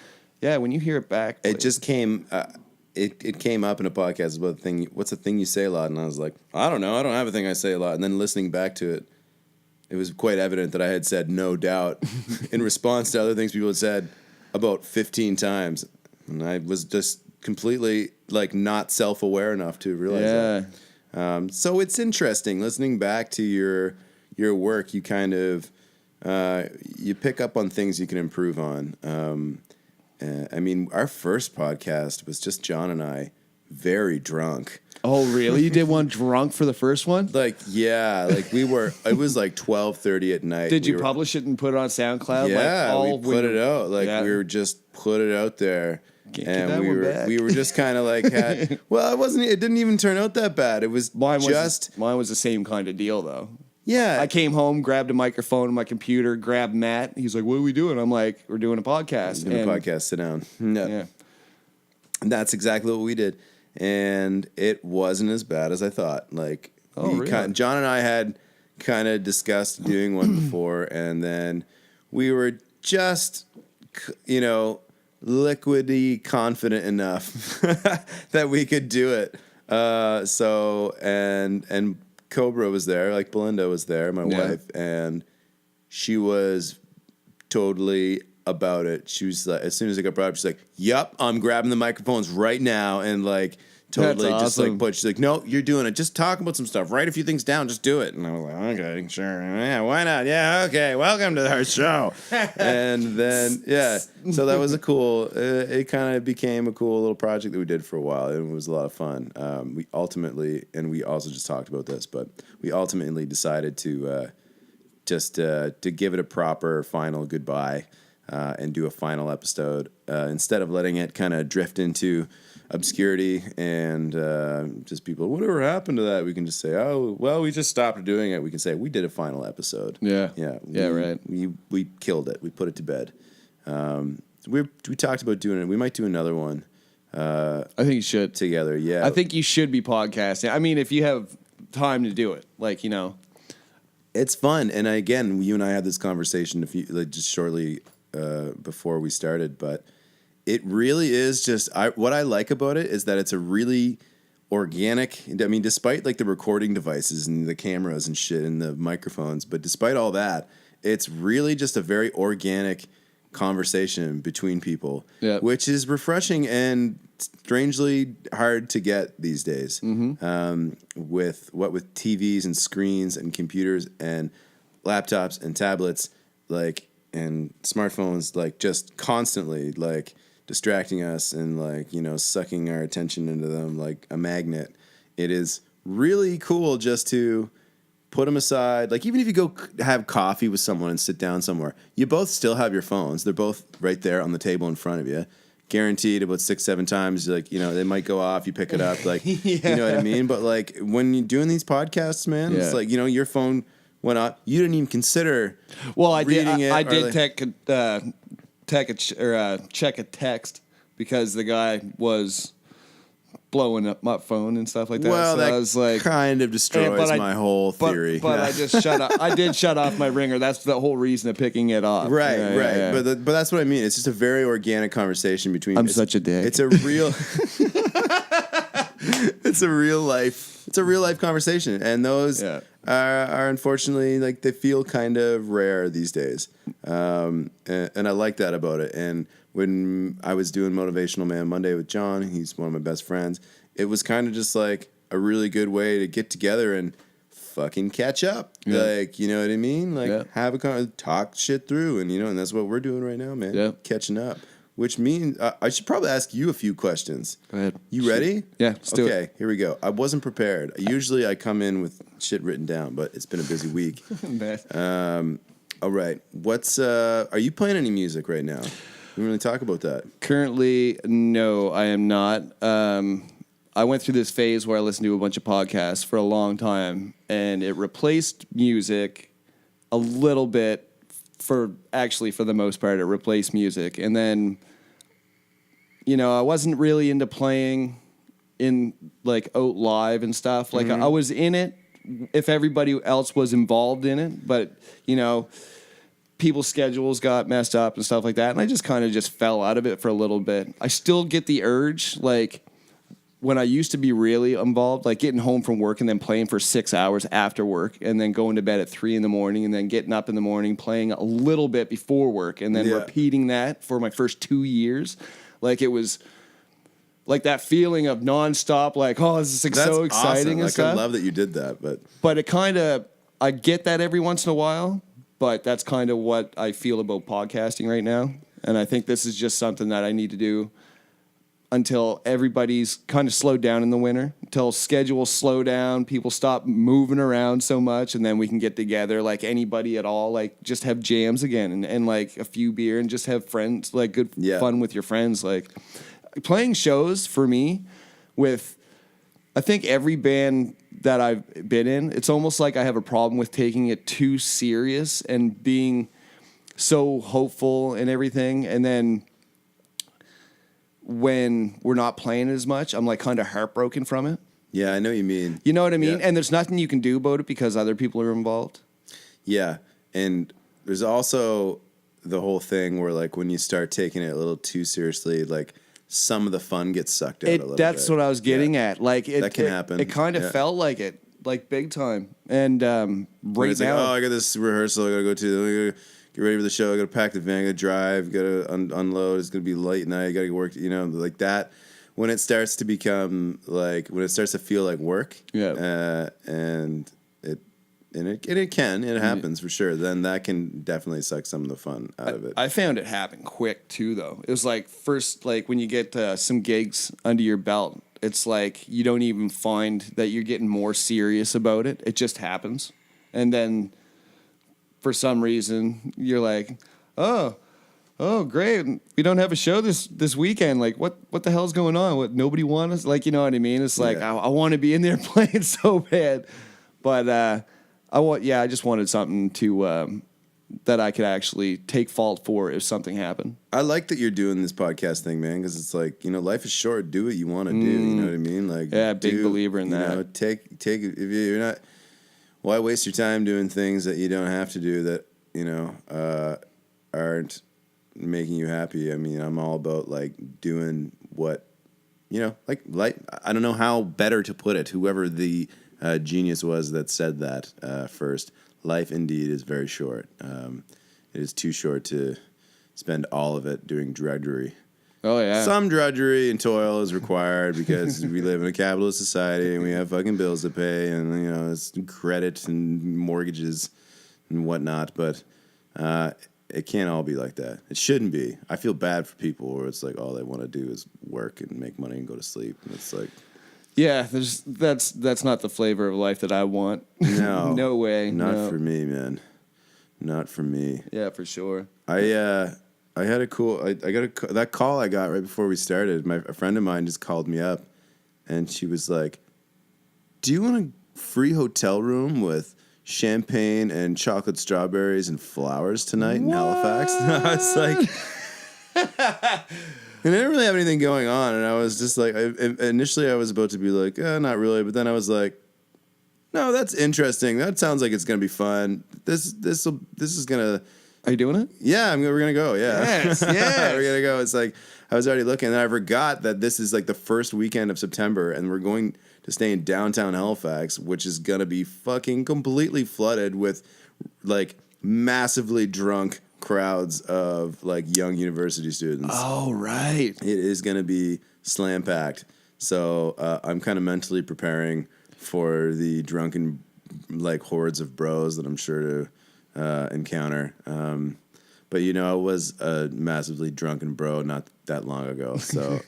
[SPEAKER 1] yeah, when you hear it back...
[SPEAKER 2] It just came... it came up in a podcast about the thing. What's the thing you say a lot? And I was like, I don't know. I don't have a thing I say a lot. And then listening back to it, it was quite evident that I had said no doubt in response to other things people had said about 15 times. And I was just completely like not self-aware enough to realize that. So it's interesting listening back to your work. You kind of you pick up on things you can improve on. I mean, our first podcast was just John and I, very drunk.
[SPEAKER 1] Oh, really? You did one drunk for the first one?
[SPEAKER 2] Like, yeah, like we were. It was like 12:30 at night.
[SPEAKER 1] Did you publish it and put it on SoundCloud?
[SPEAKER 2] Yeah, we put it out. Like we were just put it out there, and we were just kind of like, well, it wasn't. It didn't even turn out that bad. It was
[SPEAKER 1] mine was the same kind of deal though.
[SPEAKER 2] Yeah.
[SPEAKER 1] I came home, grabbed a microphone on my computer, grabbed Matt. He's like, "What are we doing?" I'm like, "We're doing a podcast."
[SPEAKER 2] Sit down. No.
[SPEAKER 1] Yeah.
[SPEAKER 2] And that's exactly what we did. And it wasn't as bad as I thought. Like,
[SPEAKER 1] really?
[SPEAKER 2] John and I had kind of discussed doing one before, and then we were just, liquidy confident enough that we could do it. And Cobra was there, like Belinda was there, my wife, and she was totally about it. She was like, as soon as it got brought up, she's like, "Yep, I'm grabbing the microphones right now," and like totally just like she's like, "No, you're doing it. Just talk about some stuff. Write a few things down. Just do it." And I was like, "Okay, sure, yeah, why not? Yeah, okay, welcome to our show." And then so that was a cool. It kind of became a cool little project that we did for a while. It was a lot of fun. We ultimately, and we also just talked about this, but we ultimately decided to to give it a proper final goodbye. And do a final episode instead of letting it kind of drift into obscurity and just people, whatever happened to that? We can just say, oh, well, we just stopped doing it. We can say we did a final episode.
[SPEAKER 1] Right.
[SPEAKER 2] We killed it. We put it to bed. We talked about doing it. We might do another one.
[SPEAKER 1] I think you should
[SPEAKER 2] together. Yeah,
[SPEAKER 1] I think you should be podcasting. I mean, if you have time to do it,
[SPEAKER 2] it's fun. And again, you and I had this conversation just shortly before we started, but it really is just what I like about it is that it's a really organic. I mean, despite like the recording devices and the cameras and shit and the microphones, but despite all that, it's really just a very organic conversation between people, which is refreshing and strangely hard to get these days. With TVs and screens and computers and laptops and tablets, and smartphones, just constantly, distracting us and, sucking our attention into them like a magnet. It is really cool just to put them aside. Like, even if you go have coffee with someone and sit down somewhere, you both still have your phones. They're both right there on the table in front of you. Guaranteed about 6-7 times, they might go off, you pick it up, you know what I mean? But, when you're doing these podcasts, man, it's your phone went off. You didn't even consider reading it.
[SPEAKER 1] I did check a text because the guy was blowing up my phone and stuff like that.
[SPEAKER 2] Well,
[SPEAKER 1] so
[SPEAKER 2] that
[SPEAKER 1] I was like,
[SPEAKER 2] kind of destroys my whole theory.
[SPEAKER 1] But I just shut up. I did shut off my ringer. That's the whole reason of picking it off.
[SPEAKER 2] Right. But that's what I mean. It's just a very organic conversation between.
[SPEAKER 1] I'm such a dick.
[SPEAKER 2] It's a real. It's a real life conversation, and those are unfortunately they feel kind of rare these days, and I like that about it. And when I was doing Motivational Man Monday with John, he's one of my best friends, it was kind of just a really good way to get together and fucking catch up. You know what I mean? Have a talk shit through, and that's what we're doing right now, man. Catching up. Which means I should probably ask you a few questions.
[SPEAKER 1] Go ahead.
[SPEAKER 2] You ready?
[SPEAKER 1] Yeah, let's do it.
[SPEAKER 2] Okay, here we go. I wasn't prepared. Usually I come in with shit written down, but it's been a busy week. All right. Are you playing any music right now? We didn't really talk about that.
[SPEAKER 1] Currently, no, I am not. I went through this phase where I listened to a bunch of podcasts for a long time, and it replaced music a little bit. For the most part, it replaced music. And then, I wasn't really into playing in out live and stuff. I was in it if everybody else was involved in it, but people's schedules got messed up and stuff like that. And I just kind of fell out of it for a little bit. I still get the urge, when I used to be really involved, like getting home from work and then playing for 6 hours after work and then going to bed at 3 a.m. and then getting up in the morning, playing a little bit before work and then repeating that for my first 2 years. Like it was like that feeling of nonstop, like, oh, this is so exciting
[SPEAKER 2] awesome.
[SPEAKER 1] and
[SPEAKER 2] like,
[SPEAKER 1] stuff.
[SPEAKER 2] I love that you did that,
[SPEAKER 1] But it kind of, I get that every once in a while, but that's kind of what I feel about podcasting right now. And I think this is just something that I need to do until everybody's kind of slowed down in the winter, until schedules slow down, people stop moving around so much, and then we can get together like anybody at all, like just have jams again and like a few beer and just have friends, like good fun with your friends. Like playing shows for me with, I think every band that I've been in, it's almost like I have a problem with taking it too serious and being so hopeful and everything. And then when we're not playing as much, I'm like kind of heartbroken from it.
[SPEAKER 2] Yeah, I know what you mean.
[SPEAKER 1] You know what I mean?
[SPEAKER 2] Yeah.
[SPEAKER 1] And there's nothing you can do about it because other people are involved.
[SPEAKER 2] Yeah, and there's also the whole thing where like when you start taking it a little too seriously, like some of the fun gets sucked out a little
[SPEAKER 1] That's
[SPEAKER 2] bit.
[SPEAKER 1] what I was getting at. Like
[SPEAKER 2] that can happen.
[SPEAKER 1] It kind of felt like it, like big time. And right
[SPEAKER 2] it's
[SPEAKER 1] now,
[SPEAKER 2] like, oh, I got this rehearsal I gotta go to. I gotta get ready for the show. I gotta pack the van. I gotta drive. Gotta unload. It's gonna be late night. I gotta work. You know, like that. When it starts to become like, when it starts to feel like work, and it happens for sure. Then that can definitely suck some of the fun out of it.
[SPEAKER 1] I found it happen quick too, though. It was like first, like when you get some gigs under your belt, it's like you don't even find that you're getting more serious about it. It just happens, and then for some reason you're like, oh, great, we don't have a show this weekend. Like, what the hell's going on? What, nobody wants us? Like, you know what I mean? It's like I want to be in there playing so bad, but I just wanted something to that I could actually take fault for if something happened.
[SPEAKER 2] I like that you're doing this podcast thing, man, because it's like, you know, life is short. Do what you want to do. You know what I mean? Like,
[SPEAKER 1] big believer in that.
[SPEAKER 2] You know, take if you're not. Why waste your time doing things that you don't have to do that, you know, aren't making you happy? I mean, I'm all about like doing what, you know, like I don't know how better to put it. Whoever the genius was that said that first. Life indeed is very short. It is too short to spend all of it doing drudgery.
[SPEAKER 1] Oh, yeah.
[SPEAKER 2] Some drudgery and toil is required because we live in a capitalist society and we have fucking bills to pay and, you know, it's credit and mortgages and whatnot. But it can't all be like that. It shouldn't be. I feel bad for people where it's like all they want to do is work and make money and go to sleep. And it's like...
[SPEAKER 1] Yeah, that's not the flavor of life that I want.
[SPEAKER 2] No.
[SPEAKER 1] No way.
[SPEAKER 2] Not for me, man. Not for me.
[SPEAKER 1] Yeah, for sure.
[SPEAKER 2] I had a cool... I got that call I got right before we started. A friend of mine just called me up, and she was like, do you want a free hotel room with champagne and chocolate strawberries and flowers tonight in Halifax? And I was like... And I didn't really have anything going on, and I was just like, initially I was about to be like, not really, but then I was like, no, that's interesting. That sounds like it's gonna be fun. This is gonna.
[SPEAKER 1] Are you doing it?
[SPEAKER 2] Yeah, we're gonna go. Yeah,
[SPEAKER 1] yes.
[SPEAKER 2] We're gonna go. It's like I was already looking, and I forgot that this is like the first weekend of September, and we're going to stay in downtown Halifax, which is gonna be fucking completely flooded with like massively drunk crowds of like young university students.
[SPEAKER 1] Oh, right.
[SPEAKER 2] It is going to be slam packed. So I'm kind of mentally preparing for the drunken like hordes of bros that I'm sure to encounter. But you know, I was a massively drunken bro not that long ago, so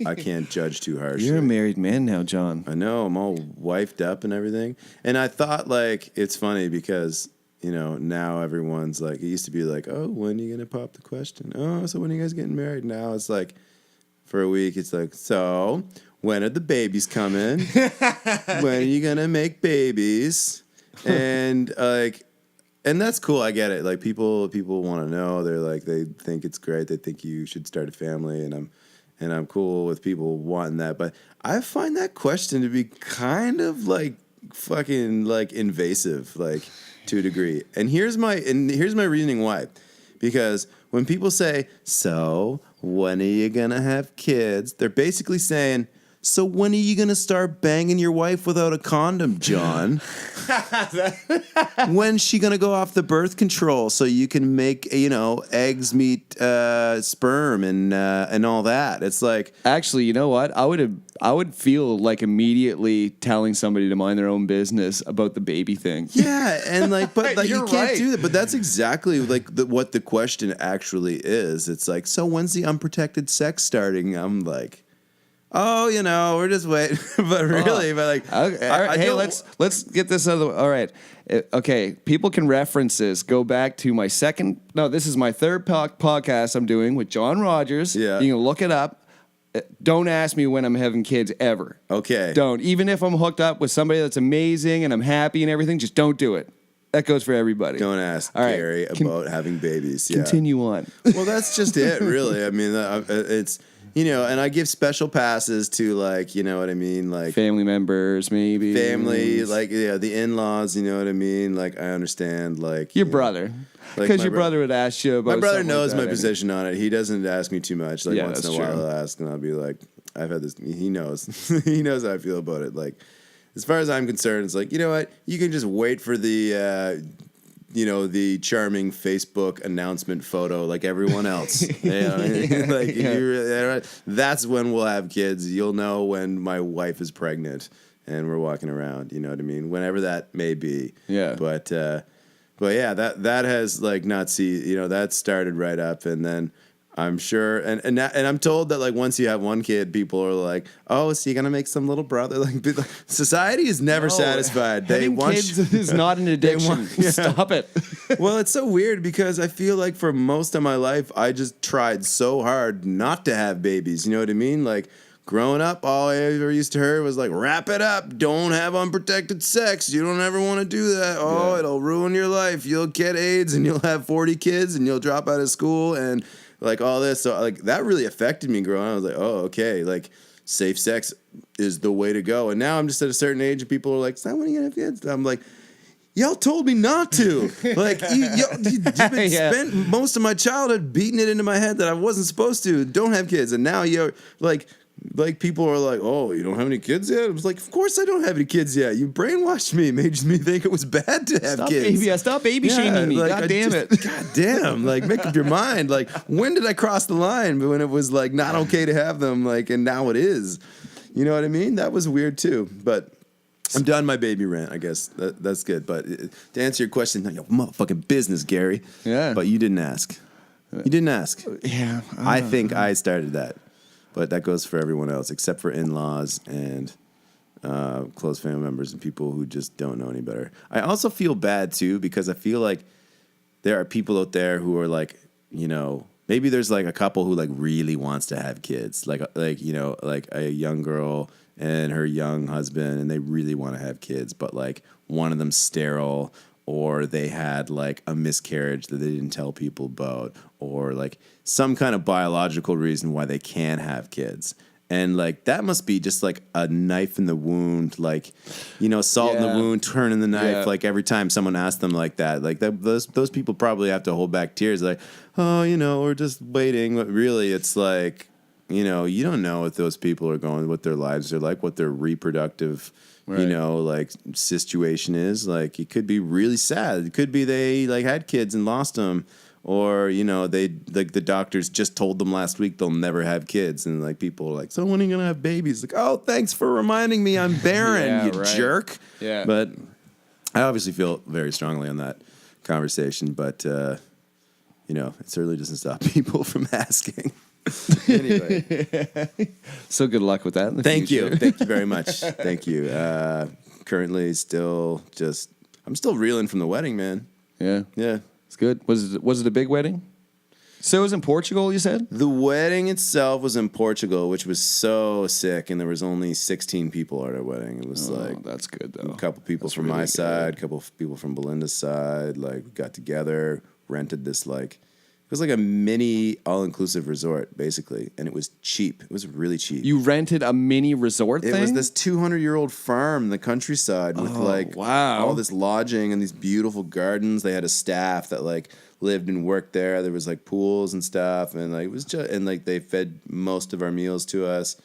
[SPEAKER 2] I can't judge too harshly.
[SPEAKER 1] You're a married man now, John.
[SPEAKER 2] I know, I'm all wifed up and everything. And I thought like it's funny because, you know, now everyone's like, it used to be like, oh, when are you going to pop the question? Oh, so when are you guys getting married? Now it's like, for a week, it's like, so when are the babies coming? When are you going to make babies? And like, and that's cool. I get it. Like people want to know. They're like, they think it's great. They think you should start a family. And I'm cool with people wanting that. But I find that question to be kind of like fucking like invasive, like, to a degree. And here's my reasoning why. Because when people say, so when are you gonna have kids? They're basically saying, so when are you going to start banging your wife without a condom, John? When's she going to go off the birth control so you can make, eggs meet sperm and all that? It's like,
[SPEAKER 1] actually, you know what? I would feel like immediately telling somebody to mind their own business about the baby thing.
[SPEAKER 2] yeah, and but you can't
[SPEAKER 1] right.
[SPEAKER 2] do that. But that's exactly what the question actually is. It's like, so when's the unprotected sex starting? I'm like, oh, we're just waiting. But really,
[SPEAKER 1] okay. All right, hey, let's get this other. All right, okay. People can reference this. Go back to my this is my third podcast I'm doing with John Rodgers.
[SPEAKER 2] Yeah,
[SPEAKER 1] you can look it up. Don't ask me when I'm having kids ever.
[SPEAKER 2] Okay.
[SPEAKER 1] Don't. Even if I'm hooked up with somebody that's amazing and I'm happy and everything, just don't do it. That goes for everybody.
[SPEAKER 2] Don't ask Gary about having babies. Yeah.
[SPEAKER 1] Continue on.
[SPEAKER 2] Well, that's just it, really. I mean, it's, and I give special passes to, like, you know what I mean? Like
[SPEAKER 1] family members, maybe.
[SPEAKER 2] Family, like, the in-laws, you know what I mean? Like, I understand, like.
[SPEAKER 1] Your brother. Because your brother would ask you about.
[SPEAKER 2] My brother knows my position on it. He doesn't ask me too much. Like, once in a while he'll ask, and I'll be like, I've had this. He knows. He knows how I feel about it. Like, as far as I'm concerned, it's like, you know what? You can just wait for the, the charming Facebook announcement photo like everyone else. That's when we'll have kids. You'll know when my wife is pregnant and we're walking around. You know what I mean? Whenever that may be.
[SPEAKER 1] Yeah.
[SPEAKER 2] But yeah, that has that started right up, and then I'm sure, and I'm told that, like, once you have one kid, people are like, oh, so you're gonna make some little brother? Like, society is never satisfied.
[SPEAKER 1] They want kids is not an addiction. Stop it.
[SPEAKER 2] Well, it's so weird because I feel like for most of my life, I just tried so hard not to have babies. You know what I mean? Like, growing up, all I ever used to hear was like, wrap it up. Don't have unprotected sex. You don't ever want to do that. Oh, it'll ruin your life. You'll get AIDS and you'll have 40 kids and you'll drop out of school and like all this. So like that really affected me growing up. I was like, oh, okay. Like safe sex is the way to go. And now I'm just at a certain age and people are like, so when are you going to have kids? I'm like, y'all told me not to. Like, you've been spent most of my childhood beating it into my head that I wasn't supposed to. Don't have kids. And now you're like people are like, oh, you don't have any kids yet? I was like, of course I don't have any kids yet. You brainwashed me, made me think it was bad to have kids.
[SPEAKER 1] Stop baby shaming me.
[SPEAKER 2] Like,
[SPEAKER 1] God damn it.
[SPEAKER 2] God damn. Like, make up your mind. Like, when did I cross the line? When it was like not okay to have them, like, and now it is. You know what I mean? That was weird too. But I'm done my baby rant, I guess. That's good. But to answer your question, no, your motherfucking business, Gary.
[SPEAKER 1] Yeah.
[SPEAKER 2] But you didn't ask. You didn't ask.
[SPEAKER 1] Yeah.
[SPEAKER 2] I think I started that. But that goes for everyone else, except for in-laws and close family members and people who just don't know any better. I also feel bad, too, because I feel like there are people out there who are like, maybe there's like a couple who like really wants to have kids, like a young girl and her young husband, and they really want to have kids, but like one of them's sterile, or they had like a miscarriage that they didn't tell people about, or like some kind of biological reason why they can't have kids. And like that must be just like a knife in the wound, like, salt in the wound, turning the knife. Like every time someone asks them like that, like those people probably have to hold back tears, like, oh, we're just waiting. But really, it's like, you don't know what those people are going, what their lives are like, what their reproductive like situation is. Like, it could be really sad. It could be they like had kids and lost them, or they like the doctors just told them last week they'll never have kids, and like people are like, so when are you gonna have babies? Like, oh, thanks for reminding me I'm barren, jerk.
[SPEAKER 1] Yeah.
[SPEAKER 2] But I obviously feel very strongly on that conversation, but it certainly doesn't stop people from asking. Anyway,
[SPEAKER 1] so good luck with that.
[SPEAKER 2] Thank you very much. Thank you. Currently, I'm still reeling from the wedding, man.
[SPEAKER 1] Yeah, it's good. Was it a big wedding? So it was in Portugal, you said?
[SPEAKER 2] The wedding itself was in Portugal, which was so sick, and there was only 16 people at our wedding. It was
[SPEAKER 1] that's good though.
[SPEAKER 2] A couple people from my side, a couple people from Belinda's side. Like, we got together, rented this it was like a mini all-inclusive resort, basically, and it was cheap. It was really cheap.
[SPEAKER 1] You rented a mini resort thing?
[SPEAKER 2] It was this 200-year-old farm in the countryside with all this lodging and these beautiful gardens. They had a staff that like lived and worked there. There was like pools and stuff, and like it was just, and like they fed most of our meals to us.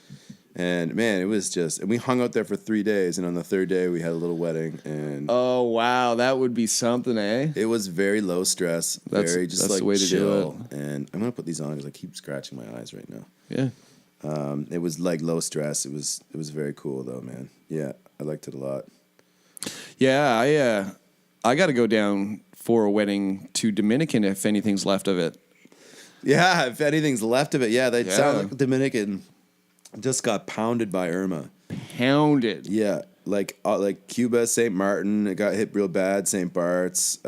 [SPEAKER 2] And man, it was just, and we hung out there for 3 days. And on the third day, we had a little wedding. And
[SPEAKER 1] Oh, wow. That would be something, eh?
[SPEAKER 2] it was very low stress,
[SPEAKER 1] That's
[SPEAKER 2] like
[SPEAKER 1] the way to
[SPEAKER 2] chill.
[SPEAKER 1] do it.
[SPEAKER 2] And I'm going to put these on because I keep scratching my eyes right now.
[SPEAKER 1] Yeah.
[SPEAKER 2] It was like low stress. It was very cool though, man. Yeah, I liked it a lot.
[SPEAKER 1] Yeah, I got to go down for a wedding to Dominican if anything's left of it.
[SPEAKER 2] Yeah, if anything's left of it, yeah, they sound like Dominican just got pounded by Irma.
[SPEAKER 1] Pounded.
[SPEAKER 2] Yeah, like Cuba, St. Martin, it got hit real bad. St. Bart's.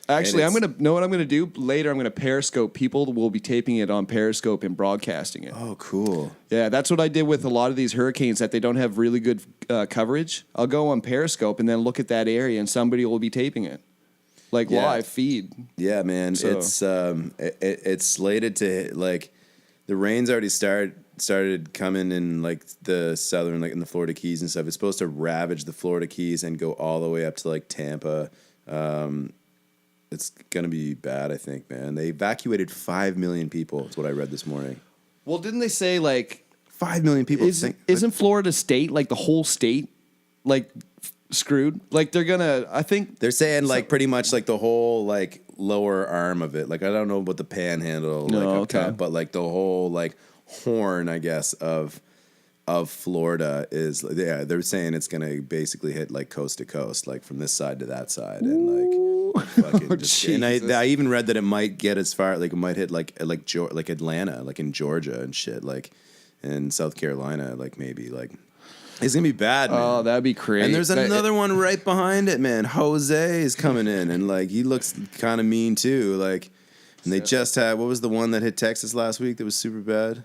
[SPEAKER 1] Actually, I'm gonna know what I'm gonna do later. I'm gonna Periscope. People will be taping it on Periscope and broadcasting it.
[SPEAKER 2] Oh, cool.
[SPEAKER 1] Yeah, that's what I did with a lot of these hurricanes that they don't have really good coverage. I'll go on Periscope and then look at that area, and somebody will be taping it, like live feed.
[SPEAKER 2] Yeah, man,
[SPEAKER 1] So.
[SPEAKER 2] it's slated to like the rain's already started coming in like the southern, like in the Florida Keys and stuff. It's supposed to ravage the Florida Keys and go all the way up to like Tampa. It's gonna be bad, I think, man. They evacuated 5 million people. That's what I read this morning.
[SPEAKER 1] Well, didn't they say like
[SPEAKER 2] 5 million people.
[SPEAKER 1] isn't Florida state like the whole state like screwed? Like they're gonna, I think
[SPEAKER 2] they're saying like pretty much like the whole like lower arm of it. Like I don't know about the panhandle, like up top, but like the whole like horn, I guess, of Florida is, yeah, they're saying it's gonna basically hit like coast to coast, like from this side to that side, and like fucking just, and I even read that it might get as far, like it might hit like Atlanta, like in Georgia and shit, like in South Carolina, like maybe like. It's gonna be bad, man.
[SPEAKER 1] Oh, that'd be crazy.
[SPEAKER 2] And there's another one right behind it, man. Jose is coming in, and like he looks kind of mean too. Like, and they just had, what was the one that hit Texas last week that was super bad?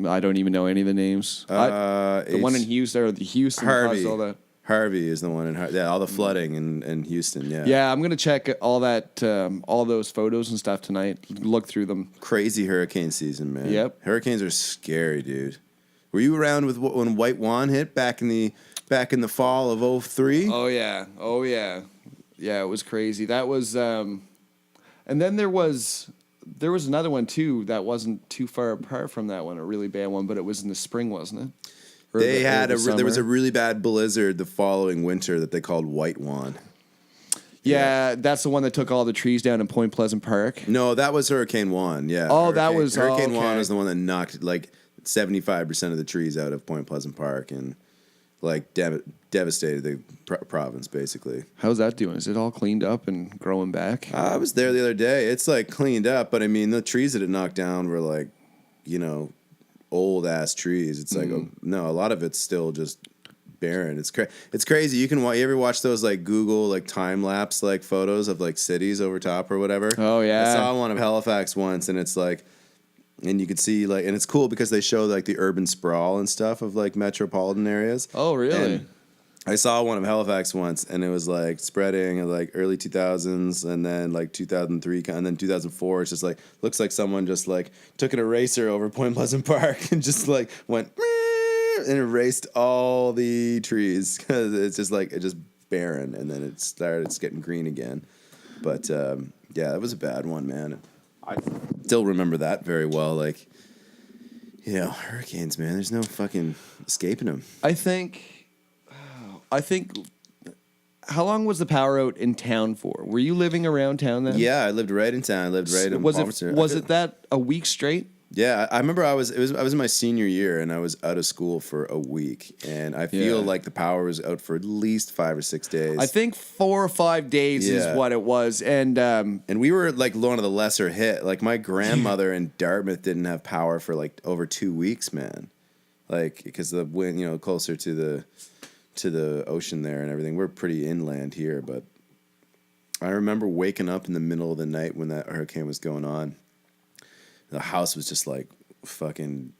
[SPEAKER 1] I don't even know any of the names. The one in Houston, or the Houston
[SPEAKER 2] Harvey.
[SPEAKER 1] caused all that.
[SPEAKER 2] Harvey is the one in all the flooding in Houston. Yeah.
[SPEAKER 1] Yeah, I'm gonna check all that, all those photos and stuff tonight. Look through them.
[SPEAKER 2] Crazy hurricane season, man.
[SPEAKER 1] Yep.
[SPEAKER 2] Hurricanes are scary, dude. Were you around with when White Juan hit back in the fall of 2003?
[SPEAKER 1] Oh yeah. Yeah, it was crazy. That was, and then there was another one too that wasn't too far apart from that one, a really bad one, but it was in the spring, wasn't it?
[SPEAKER 2] There was a really bad blizzard the following winter that they called White Juan.
[SPEAKER 1] Yeah, that's the one that took all the trees down in Point Pleasant Park.
[SPEAKER 2] No, that was Hurricane Juan. Yeah.
[SPEAKER 1] Oh, that was
[SPEAKER 2] Hurricane Juan was the one that knocked like 75% of the trees out of Point Pleasant Park and like devastated the province basically.
[SPEAKER 1] How's that doing? Is it all cleaned up and growing back?
[SPEAKER 2] I was there the other day. It's like cleaned up, but I mean the trees that it knocked down were like, old ass trees. It's like no, a lot of it's still just barren. It's crazy. You ever watch those like Google like time lapse like photos of like cities over top or whatever?
[SPEAKER 1] Oh yeah.
[SPEAKER 2] I saw one of Halifax once, and it's like. And you could see like, and it's cool because they show like the urban sprawl and stuff of like metropolitan areas.
[SPEAKER 1] Oh, really?
[SPEAKER 2] And I saw one of Halifax once, and it was like spreading in like early 2000s, and then like 2003, and then 2004. It's just like looks like someone just like took an eraser over Point Pleasant Park and just like went and erased all the trees because it's just barren, and then it's getting green again. But yeah, that was a bad one, man. I still remember that very well. Like, hurricanes, man. There's no fucking escaping them.
[SPEAKER 1] I think. How long was the power out in town for? Were you living around town then?
[SPEAKER 2] Yeah, I lived right in town. I lived right in Palmerston.
[SPEAKER 1] Was it that a week straight?
[SPEAKER 2] Yeah, I remember I was in my senior year, and I was out of school for a week, and I feel like the power was out for at least 5 or 6 days.
[SPEAKER 1] I think 4 or 5 days is what it was, and
[SPEAKER 2] we were like one of the lesser hit. Like my grandmother in Dartmouth didn't have power for like over 2 weeks, man. Like because the wind, closer to the ocean there and everything. We're pretty inland here, but I remember waking up in the middle of the night when that hurricane was going on. The house was just like fucking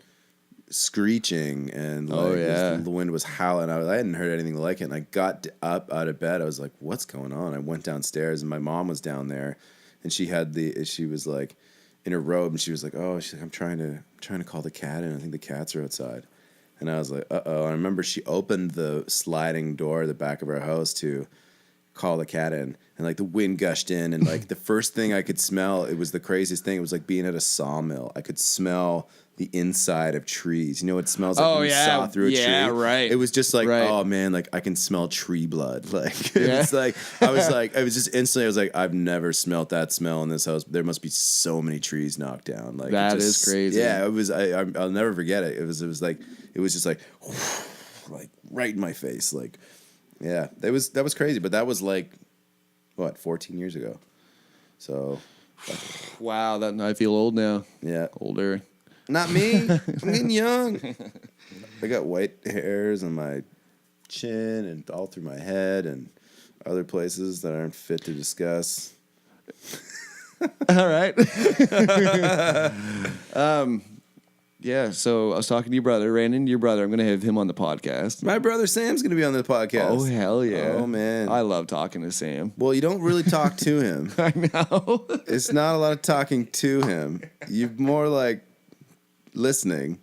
[SPEAKER 2] screeching, and like the wind was howling. I hadn't heard anything like it, and I got up out of bed. I was like, "What's going on?" I went downstairs, and my mom was down there, and she was like in her robe, and she was like, "Oh, she's like, I'm trying to call the cat in. I think the cats are outside." And I was like, "Uh-oh." I remember she opened the sliding door at the back of our house to call the cat in, and like the wind gushed in, and like the first thing I could smell, it was the craziest thing. It was like being at a sawmill. I could smell the inside of trees. You know what it smells like when you saw through a tree?
[SPEAKER 1] Yeah, right.
[SPEAKER 2] It was just like,
[SPEAKER 1] right.
[SPEAKER 2] oh man, like I can smell tree blood. Like it's like I was just instantly. I was like, I've never smelt that smell in this house. There must be so many trees knocked down. Like
[SPEAKER 1] that is crazy.
[SPEAKER 2] Yeah, it was. I'll never forget it. It was just like right in my face. Like, yeah, that was crazy. But that was like, what, 14 years ago. So,
[SPEAKER 1] wow, that I feel old now.
[SPEAKER 2] Yeah,
[SPEAKER 1] older.
[SPEAKER 2] Not me. I'm getting young. I got white hairs on my chin and all through my head and other places that aren't fit to discuss.
[SPEAKER 1] All right. Yeah, so I was talking to your brother, ran into your brother. I'm going to have him on the podcast.
[SPEAKER 2] My brother Sam's going to be on the podcast.
[SPEAKER 1] Oh, hell yeah.
[SPEAKER 2] Oh, man.
[SPEAKER 1] I love talking to Sam.
[SPEAKER 2] Well, you don't really talk to him.
[SPEAKER 1] I know.
[SPEAKER 2] It's not a lot of talking to him. You're more like listening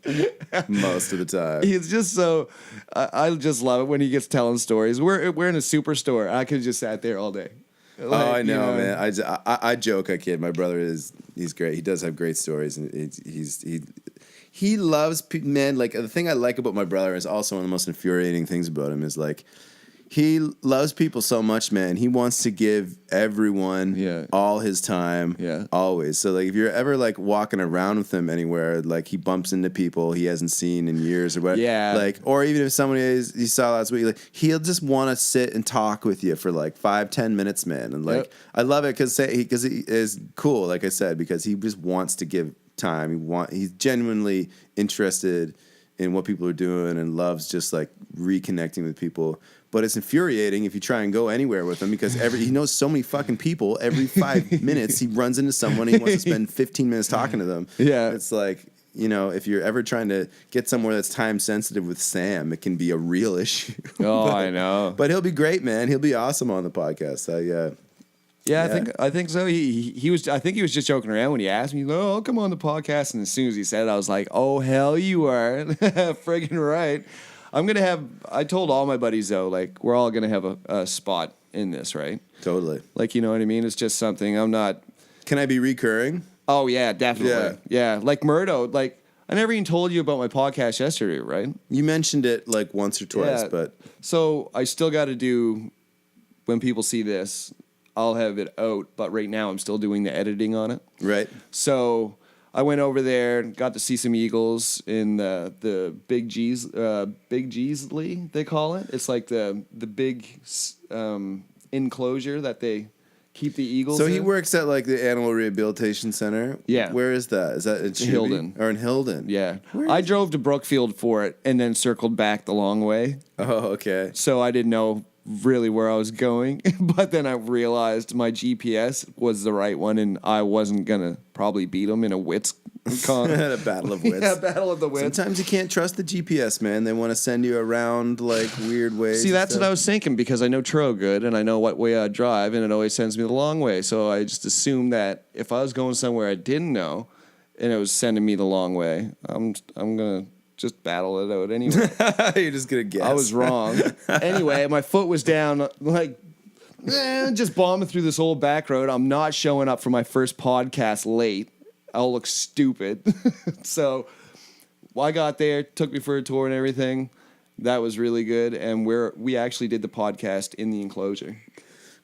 [SPEAKER 2] most of the time.
[SPEAKER 1] He's just so... I just love it when he gets telling stories. We're in a superstore. I could have just sat there all day.
[SPEAKER 2] Like, I know, man. I joke, I kid. My brother he's great. He does have great stories, and he loves man. Like the thing I like about my brother is also one of the most infuriating things about him is like he loves people so much, man. He wants to give everyone all his time, always. So like if you're ever like walking around with him anywhere, like he bumps into people he hasn't seen in years or whatever, like, or even if somebody he saw last week, like he'll just want to sit and talk with you for like 5-10 minutes, man. And like I love it because he is cool, like I said, because he just wants to give time. He's genuinely interested in what people are doing and loves just like reconnecting with people. But it's infuriating if you try and go anywhere with him because he knows so many fucking people. Every 5 minutes he runs into someone and he wants to spend 15 minutes talking to them. Yeah. It's like, you know, if you're ever trying to get somewhere that's time sensitive with Sam, it can be a real issue.
[SPEAKER 1] Oh, I know.
[SPEAKER 2] But he'll be great, man. He'll be awesome on the podcast.
[SPEAKER 1] I think so. He was. I think he was just joking around when he asked me. Oh, I'll come on the podcast. And as soon as he said it, I was like, oh hell, you are friggin' right. I told all my buddies though, like we're all gonna have a spot in this, right?
[SPEAKER 2] Totally.
[SPEAKER 1] Like you know what I mean. It's just something I'm not.
[SPEAKER 2] Can I be recurring?
[SPEAKER 1] Oh yeah, definitely. Yeah. Like Murdo. Like I never even told you about my podcast yesterday, right?
[SPEAKER 2] You mentioned it like once or twice, but
[SPEAKER 1] so I still got to do. When people see this, I'll have it out, but right now I'm still doing the editing on it. Right. So I went over there, got to see some eagles in the Big Geesley, they call it. It's like the big enclosure that they keep the eagles in.
[SPEAKER 2] So he works at like the Animal Rehabilitation Center? Yeah. Where is that? Is that in
[SPEAKER 1] Hilden?
[SPEAKER 2] Or in Hilden?
[SPEAKER 1] Yeah. I drove to Brookfield for it and then circled back the long way.
[SPEAKER 2] Oh, okay.
[SPEAKER 1] So I didn't know really where I was going, but then I realized my GPS was the right one, and I wasn't gonna probably beat him in a wits
[SPEAKER 2] a battle of wits.
[SPEAKER 1] Yeah, battle of the wits.
[SPEAKER 2] Sometimes you can't trust the GPS, man. They want to send you around like weird ways.
[SPEAKER 1] See, that's what I was thinking because I know Truro good and I know what way I drive, and it always sends me the long way. So I just assumed that if I was going somewhere I didn't know, and it was sending me the long way, I'm gonna just battle it out anyway.
[SPEAKER 2] You're just gonna guess.
[SPEAKER 1] I was wrong. Anyway, my foot was down, like, just bombing through this old back road. I'm not showing up for my first podcast late. I'll look stupid. So I got there, took me for a tour and everything. That was really good. And we actually did the podcast in the enclosure.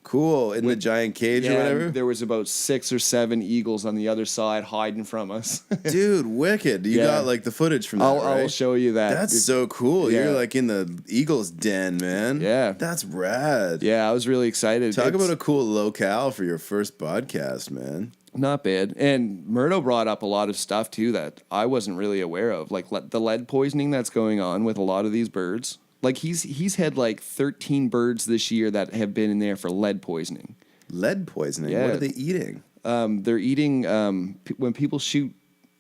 [SPEAKER 2] Cool. In the giant cage or whatever?
[SPEAKER 1] There was about 6 or 7 eagles on the other side hiding from us.
[SPEAKER 2] Dude, wicked. You got like the footage from that, right?
[SPEAKER 1] I'll show you that.
[SPEAKER 2] That's so cool. Yeah. You're like in the eagle's den, man. Yeah. That's rad.
[SPEAKER 1] Yeah, I was really excited.
[SPEAKER 2] Talk about a cool locale for your first podcast, man.
[SPEAKER 1] Not bad. And Murdo brought up a lot of stuff, too, that I wasn't really aware of. Like the lead poisoning that's going on with a lot of these birds. Like he's had like 13 birds this year that have been in there for lead poisoning.
[SPEAKER 2] Lead poisoning? Yeah. What are they eating?
[SPEAKER 1] They're eating when people shoot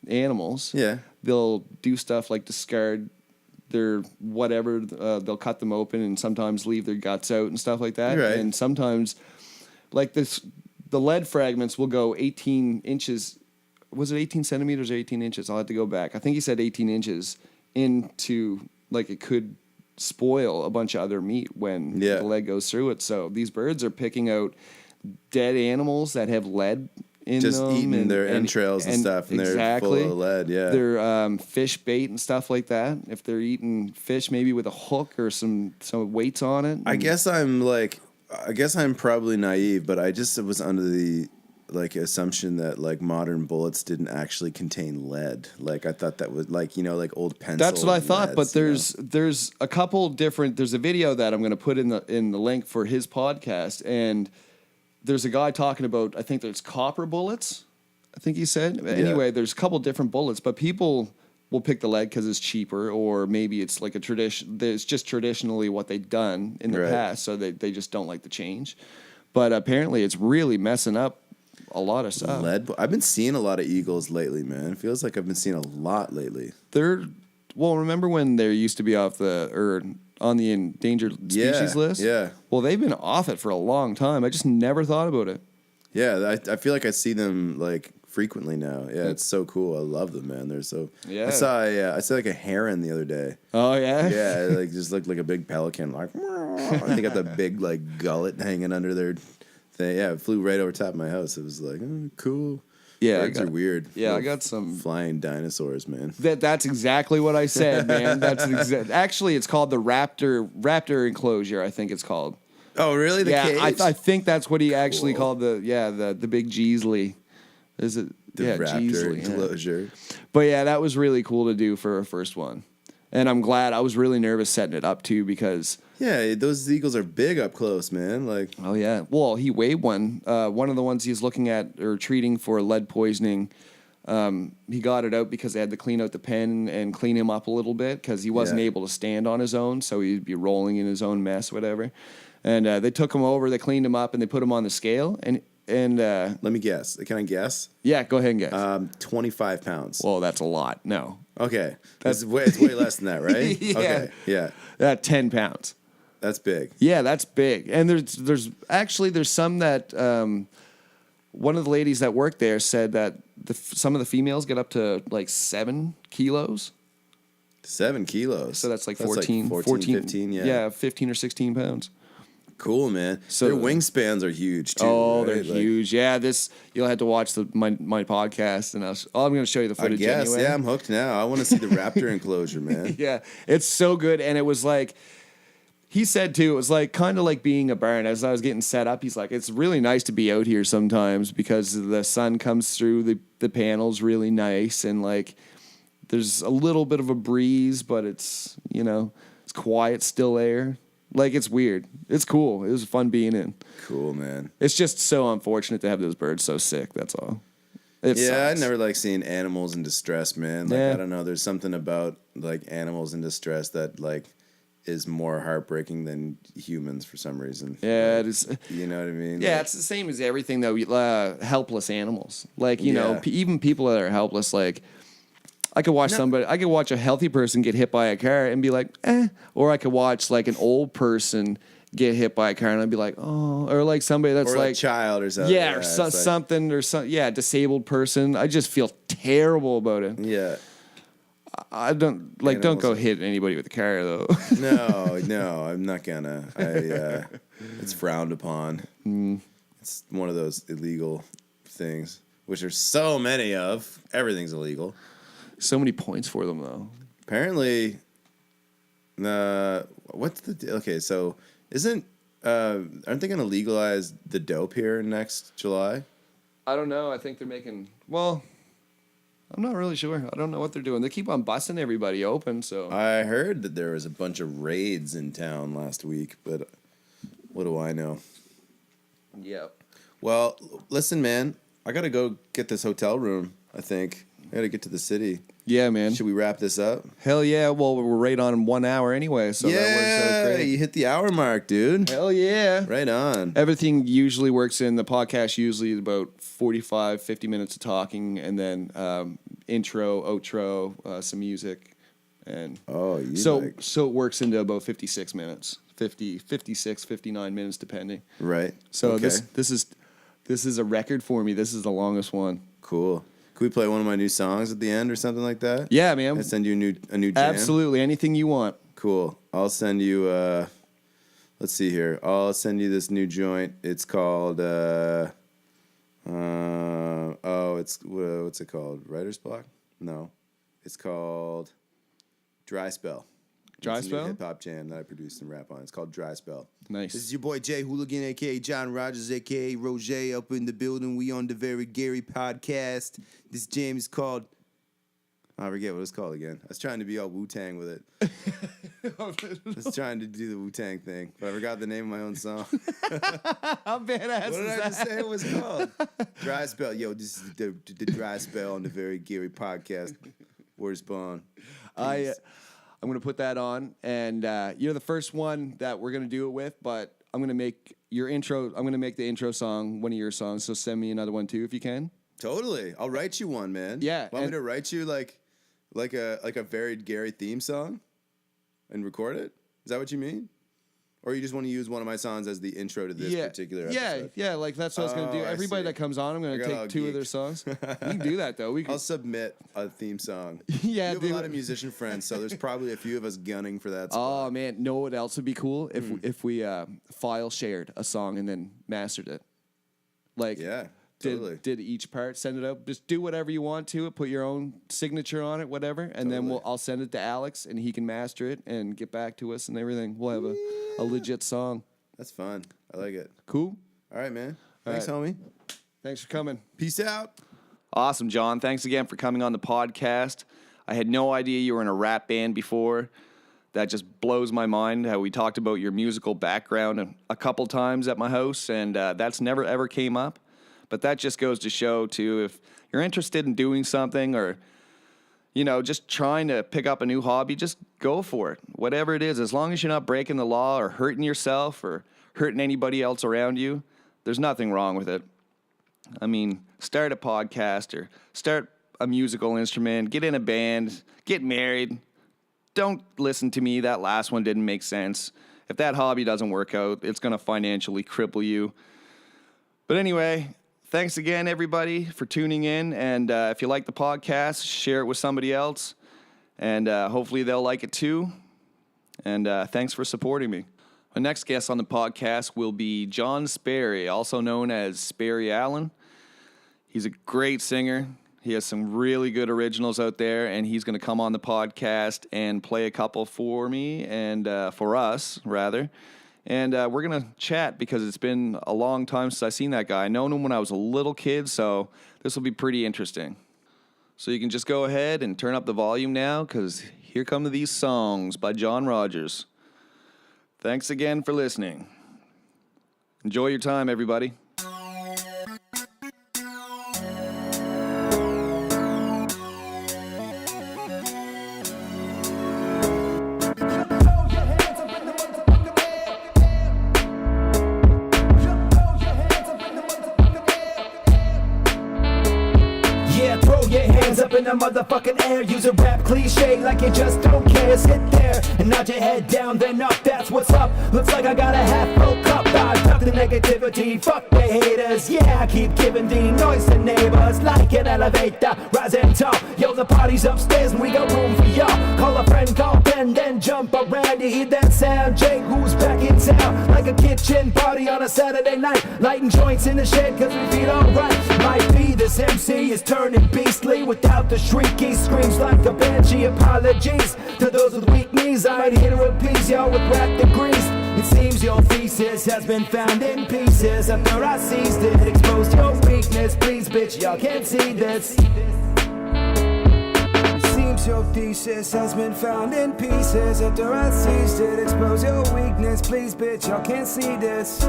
[SPEAKER 1] animals. Yeah, they'll do stuff like discard their whatever. They'll cut them open and sometimes leave their guts out and stuff like that. Right. And sometimes, like the lead fragments will go 18 inches. Was it 18 centimeters or 18 inches? I'll have to go back. I think he said 18 inches into like it could spoil a bunch of other meat when the lead goes through it. So these birds are picking out dead animals that have lead in
[SPEAKER 2] just
[SPEAKER 1] them.
[SPEAKER 2] eating their entrails and stuff, and they're full of lead. Yeah,
[SPEAKER 1] they're fish bait and stuff like that. If they're eating fish, maybe with a hook or some weights on it.
[SPEAKER 2] I guess I'm probably naive, but I just was under the assumption that modern bullets didn't actually contain lead. Like I thought that was old pencil.
[SPEAKER 1] That's what I thought,
[SPEAKER 2] leads,
[SPEAKER 1] but there's a couple different. There's a video that I'm going to put in the link for his podcast, and there's a guy talking about, I think there's copper bullets, I think he said. Anyway, there's a couple different bullets, but people will pick the lead because it's cheaper, or maybe it's like a tradition. It's just traditionally what they've done in the past, so they just don't like the change. But apparently it's really messing up a lot of stuff.
[SPEAKER 2] Lead. I've been seeing a lot of eagles lately, man. It feels like I've been seeing a lot lately.
[SPEAKER 1] Remember when they used to be on the endangered species list?
[SPEAKER 2] Yeah.
[SPEAKER 1] Well, they've been off it for a long time. I just never thought about it.
[SPEAKER 2] Yeah, I feel like I see them frequently now. Yeah, it's so cool. I love them, man. They're so. Yeah. I saw a heron the other day.
[SPEAKER 1] Oh yeah.
[SPEAKER 2] Yeah, just looked like a big pelican. They got the big gullet hanging under their thing. Yeah, it flew right over top of my house. It was cool.
[SPEAKER 1] Yeah,
[SPEAKER 2] birds are weird.
[SPEAKER 1] Yeah, I got some
[SPEAKER 2] flying dinosaurs, man.
[SPEAKER 1] That's exactly what I said, man. Actually, it's called the raptor enclosure. I think it's called.
[SPEAKER 2] Oh, really? The cage?
[SPEAKER 1] I think that's what he actually called the big Jeasley. Is it
[SPEAKER 2] the raptor enclosure?
[SPEAKER 1] Yeah. But yeah, that was really cool to do for our first one, and I'm glad. I was really nervous setting it up too because.
[SPEAKER 2] Yeah, those eagles are big up close, man.
[SPEAKER 1] Oh yeah. Well, he weighed one. One of the ones he's looking at or treating for lead poisoning. He got it out because they had to clean out the pen and clean him up a little bit because he wasn't able to stand on his own, so he'd be rolling in his own mess, whatever. And they took him over, they cleaned him up, and they put him on the scale. And
[SPEAKER 2] let me guess. Can I guess?
[SPEAKER 1] Yeah, go ahead and guess.
[SPEAKER 2] 25 pounds.
[SPEAKER 1] Well, that's a lot. No.
[SPEAKER 2] Okay, it's way less than that, right?
[SPEAKER 1] Yeah.
[SPEAKER 2] Okay, yeah.
[SPEAKER 1] 10 pounds.
[SPEAKER 2] That's big.
[SPEAKER 1] Yeah, that's big. And there's some that one of the ladies that worked there said that some of the females get up to 7 kilos.
[SPEAKER 2] 7 kilos.
[SPEAKER 1] So that's 14,
[SPEAKER 2] 15, yeah.
[SPEAKER 1] Yeah, 15 or 16 pounds.
[SPEAKER 2] Cool, man. So their wingspans are huge too.
[SPEAKER 1] Oh,
[SPEAKER 2] right?
[SPEAKER 1] they're huge. Yeah, you'll have to watch my podcast, and I'm going to show you the footage. Anyway.
[SPEAKER 2] Yeah, I'm hooked now. I want to see the raptor enclosure, man.
[SPEAKER 1] Yeah, it's so good, and it was he said too, it was kind of like being a barn. As I was getting set up, he's like, it's really nice to be out here sometimes because the sun comes through the panels really nice, and there's a little bit of a breeze, but it's it's quiet, still air. It's weird. It's cool. It was fun being in.
[SPEAKER 2] Cool, man.
[SPEAKER 1] It's just so unfortunate to have those birds so sick. That's all. It sucks.
[SPEAKER 2] I never like seeing animals in distress, man. I don't know. There's something about animals in distress that is more heartbreaking than humans for some reason.
[SPEAKER 1] Yeah, it is.
[SPEAKER 2] You know what I mean?
[SPEAKER 1] Yeah, it's the same as everything though. Helpless animals, even people that are helpless, I could watch I could watch a healthy person get hit by a car and be like, or I could watch an old person get hit by a car and I'd be like, oh, or somebody that's
[SPEAKER 2] a child or something.
[SPEAKER 1] Yeah, or something or something. Yeah, disabled person. I just feel terrible about it.
[SPEAKER 2] Yeah.
[SPEAKER 1] I don't don't go hit anybody with a car though.
[SPEAKER 2] No, I'm not gonna. It's frowned upon. It's one of those illegal things, which there's so many of. Everything's illegal.
[SPEAKER 1] So many points for them though.
[SPEAKER 2] Apparently, what's the okay? So aren't they going to legalize the dope here next July?
[SPEAKER 1] I don't know. I think they're making. Well, I'm not really sure. I don't know what they're doing. They keep on busting everybody open. So
[SPEAKER 2] I heard that there was a bunch of raids in town last week, but what do I know?
[SPEAKER 1] Yep.
[SPEAKER 2] Well, listen, man. I gotta go get this hotel room. I think I gotta get to the city.
[SPEAKER 1] Yeah, man.
[SPEAKER 2] Should we wrap this up?
[SPEAKER 1] Hell yeah. Well, we're right on 1 hour anyway, so that works out great.
[SPEAKER 2] You hit the hour mark, dude.
[SPEAKER 1] Hell yeah.
[SPEAKER 2] Right on.
[SPEAKER 1] Everything usually works in the podcast, usually about 45, 50 minutes of talking, and then intro, outro, some music. And so it works into about 56 minutes, 56, 59 minutes, depending.
[SPEAKER 2] Right.
[SPEAKER 1] So this is a record for me. This is the longest one.
[SPEAKER 2] Cool. Can we play one of my new songs at the end or something like that?
[SPEAKER 1] Yeah, man.
[SPEAKER 2] I send you a new jam?
[SPEAKER 1] Absolutely. Anything you want.
[SPEAKER 2] Cool. I'll send you. Let's see here. I'll send you this new joint. It's called. What's it called? Writer's Block? No, it's called Dry Spell.
[SPEAKER 1] Dry
[SPEAKER 2] It's a
[SPEAKER 1] Spell?
[SPEAKER 2] new hip-hop jam that I produced and rap on. It's called Dry Spell.
[SPEAKER 1] Nice.
[SPEAKER 2] This is your boy Jay Hooligan, a.k.a. John Rodgers, a.k.a. Roger, up in the building. We on the Very Gary podcast. This jam is called... I forget what it's called again. I was trying to be all Wu-Tang with it. I was trying to do the Wu-Tang thing, but I forgot the name of my own song.
[SPEAKER 1] How badass
[SPEAKER 2] What did
[SPEAKER 1] is
[SPEAKER 2] I
[SPEAKER 1] that?
[SPEAKER 2] just say it was called? Dry Spell. Yo, this is the Dry Spell on the Very Gary podcast. Where's Bond?
[SPEAKER 1] I'm going to put that on, and you're the first one that we're going to do it with, but I'm going to make your intro. I'm going to make the intro song one of your songs, so send me another one too if you can.
[SPEAKER 2] Totally. I'll write you one, man.
[SPEAKER 1] Yeah,
[SPEAKER 2] Want me to write you like a varied Gary theme song and record it? Is that what you mean? Or you just want to use one of my songs as the intro to this particular episode?
[SPEAKER 1] Yeah, like that's what I was going to do.
[SPEAKER 2] I
[SPEAKER 1] Everybody
[SPEAKER 2] see.
[SPEAKER 1] that comes on, I'm going to
[SPEAKER 2] I got all
[SPEAKER 1] take two of
[SPEAKER 2] geeked.
[SPEAKER 1] their songs. We can do that, though.
[SPEAKER 2] I'll submit a theme song.
[SPEAKER 1] Yeah,
[SPEAKER 2] you have
[SPEAKER 1] dude.
[SPEAKER 2] a lot of musician friends, so there's probably a few of us gunning for that
[SPEAKER 1] Oh,
[SPEAKER 2] spot.
[SPEAKER 1] man. Know what else would be cool? If we file shared a song and then mastered it. Like,
[SPEAKER 2] Yeah, totally.
[SPEAKER 1] did each part, send it out. Just do whatever you want to it. Put your own signature on it, whatever. And then
[SPEAKER 2] Totally.
[SPEAKER 1] I'll send it to Alex, and he can master it and get back to us and everything. We'll have a legit song.
[SPEAKER 2] That's fun. I like it.
[SPEAKER 1] Cool?
[SPEAKER 2] All right, man.
[SPEAKER 1] All
[SPEAKER 2] Thanks, homie.
[SPEAKER 1] Thanks for coming.
[SPEAKER 2] Peace out.
[SPEAKER 1] Awesome, John. Thanks again for coming on the podcast. I had no idea you were in a rap band before. That just blows my mind how we talked about your musical background a couple times at my house, and that's never, ever came up. But that just goes to show, too, if you're interested in doing something or, you know, just trying to pick up a new hobby, just go for it. Whatever it is, as long as you're not breaking the law or hurting yourself or hurting anybody else around you, there's nothing wrong with it. I mean, start a podcast or start a musical instrument, get in a band, get married. Don't listen to me. That last one didn't make sense. If that hobby doesn't work out, it's going to financially cripple you. But anyway, thanks again, everybody, for tuning in. And if you like the podcast, share it with somebody else. And hopefully they'll like it too. And thanks for supporting me. My next guest on the podcast will be John Sperry, also known as Sperry Allen. He's a great singer. He has some really good originals out there, and he's going to come on the podcast and play a couple for me and for us, rather. And we're going to chat because it's been a long time since I've seen that guy. I known him when I was a little kid, so this will be pretty interesting. So you can just go ahead and turn up the volume now because here come these songs by John Rodgers. Thanks again for listening. Enjoy your time, everybody.
[SPEAKER 3] Yeah, throw your hands up in the motherfucking air. Use a rap cliche like you just don't care. Sit there and nod your head down, then up. That's what's up. Looks like I got a half full cup. I duck the negativity, fuck the haters. Yeah, I keep giving the noise to neighbors like an elevator, rising tall. Yo, the party's upstairs and we got room for y'all. Call a friend, call Ben, then jump around. You hear that sound? Jake, who's back in town? Like a kitchen party on a Saturday night. Lighting joints in the shed cause we feel alright. Might be this MC is turning beastly without the shrieky screams like a banshee. Apologies to those with weak knees. I might here to appease y'all with rap degrees. It seems your thesis has been found in pieces. After I seized it, exposed your weakness. Please, bitch, y'all can't see this. It seems your thesis has been found in pieces. After I seized it, expose your weakness. Please, bitch, y'all can't see this.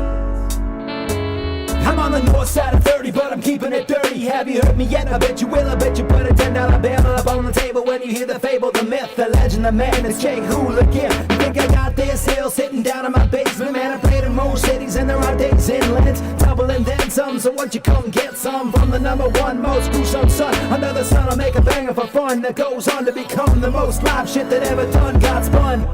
[SPEAKER 3] I'm on the north side of 30, but I'm keeping it dirty. Have you heard me yet? I bet you will. I bet you put a $10 bill up on the table when you hear the fable, the myth, the legend, the man. It's Jay Hooligan. You think I got this hill sitting down in my basement? Man, I played in most cities and there are days inland. Double and then some, so won't you come get some from the #1 most gruesome son? Another son, I'll make a banger for fun that goes on to become the most live shit that ever done got spun.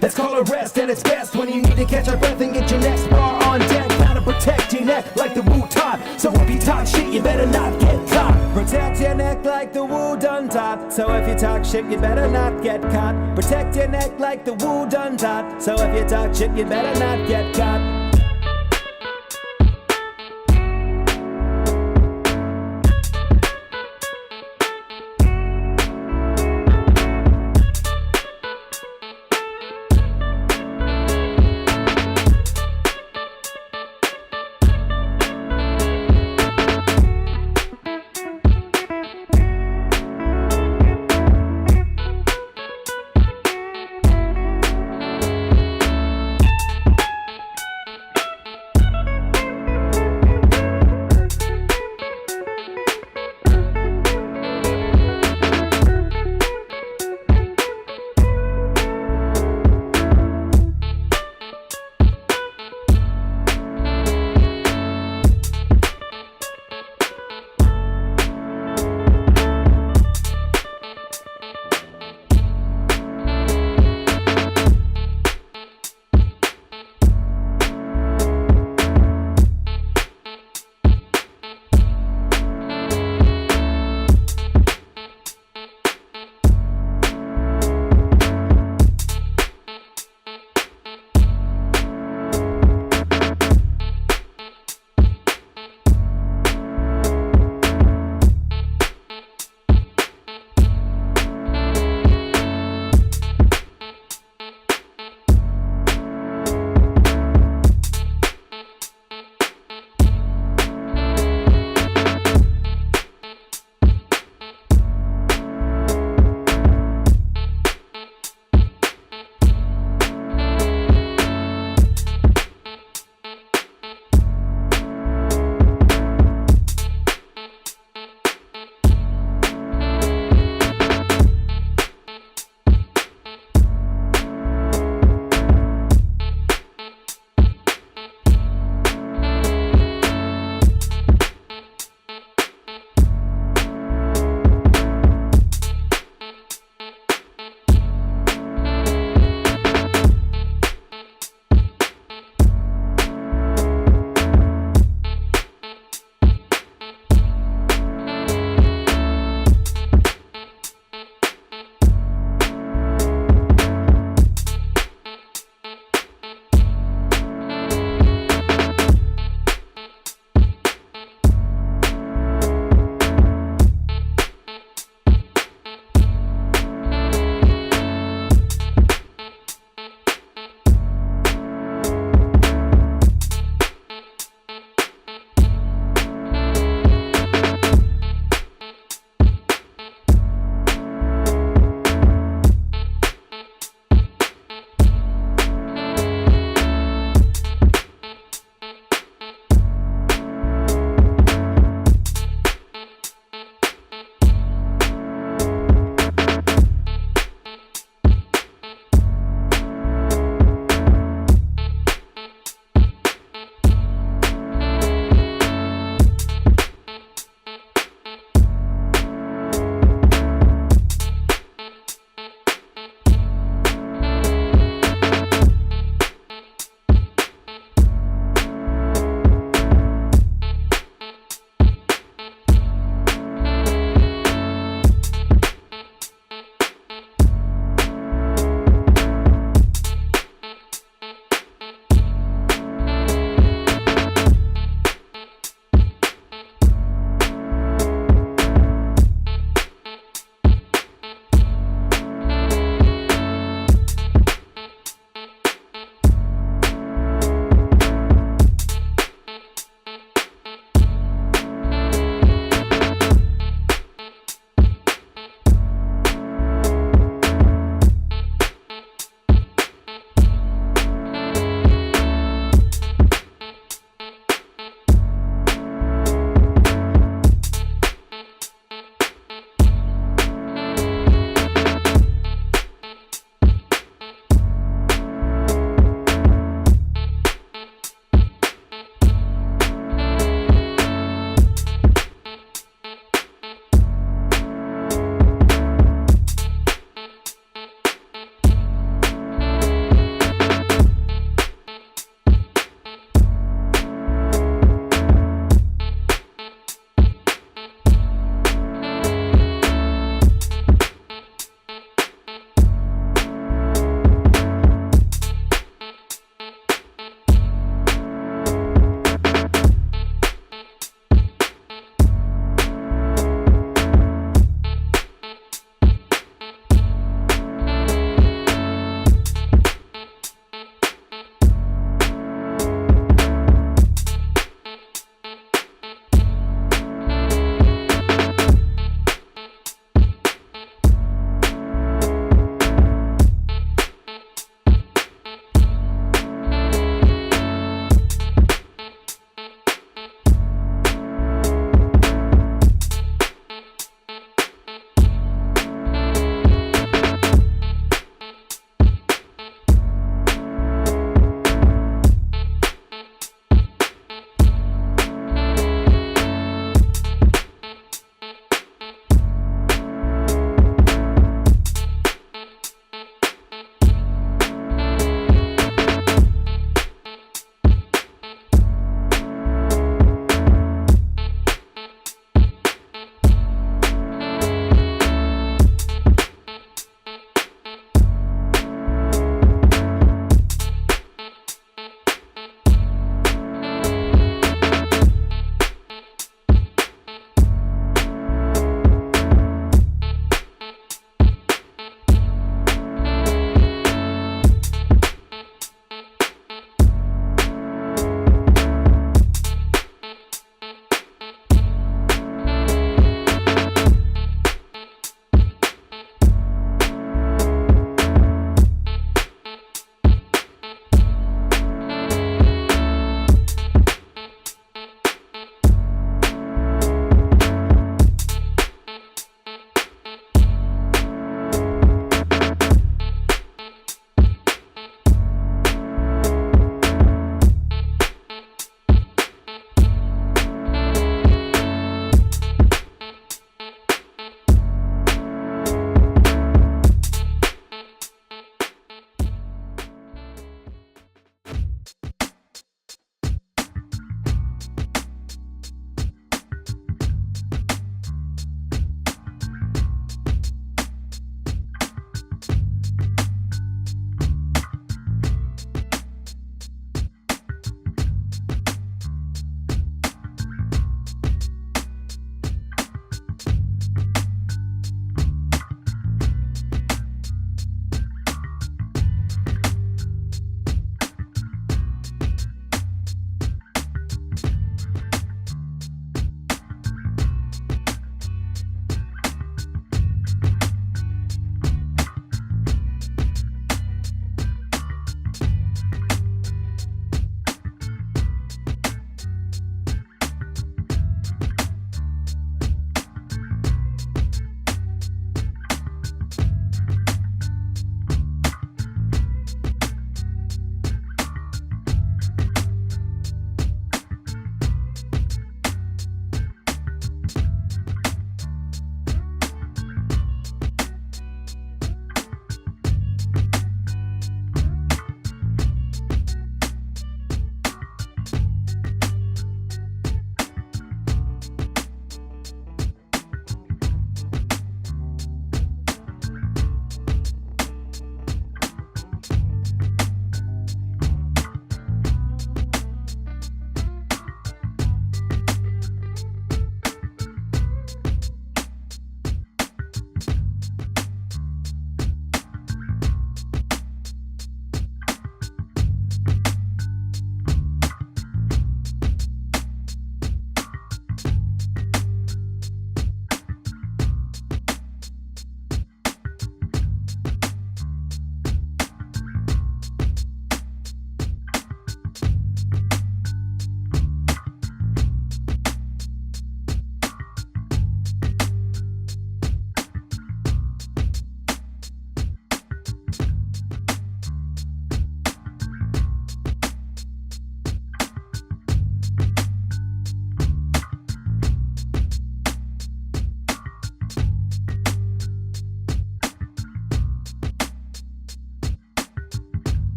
[SPEAKER 3] That's called a rest, and it's best when you need to catch your breath and get your next bar on deck. Gotta protect your neck like the Wu-Tang. So if you talk shit, you better not get caught. Protect your neck like the Wu done taught. So if you talk shit, you better not get caught. Protect your neck like the Wu done taught. So if you talk shit, you better not get caught.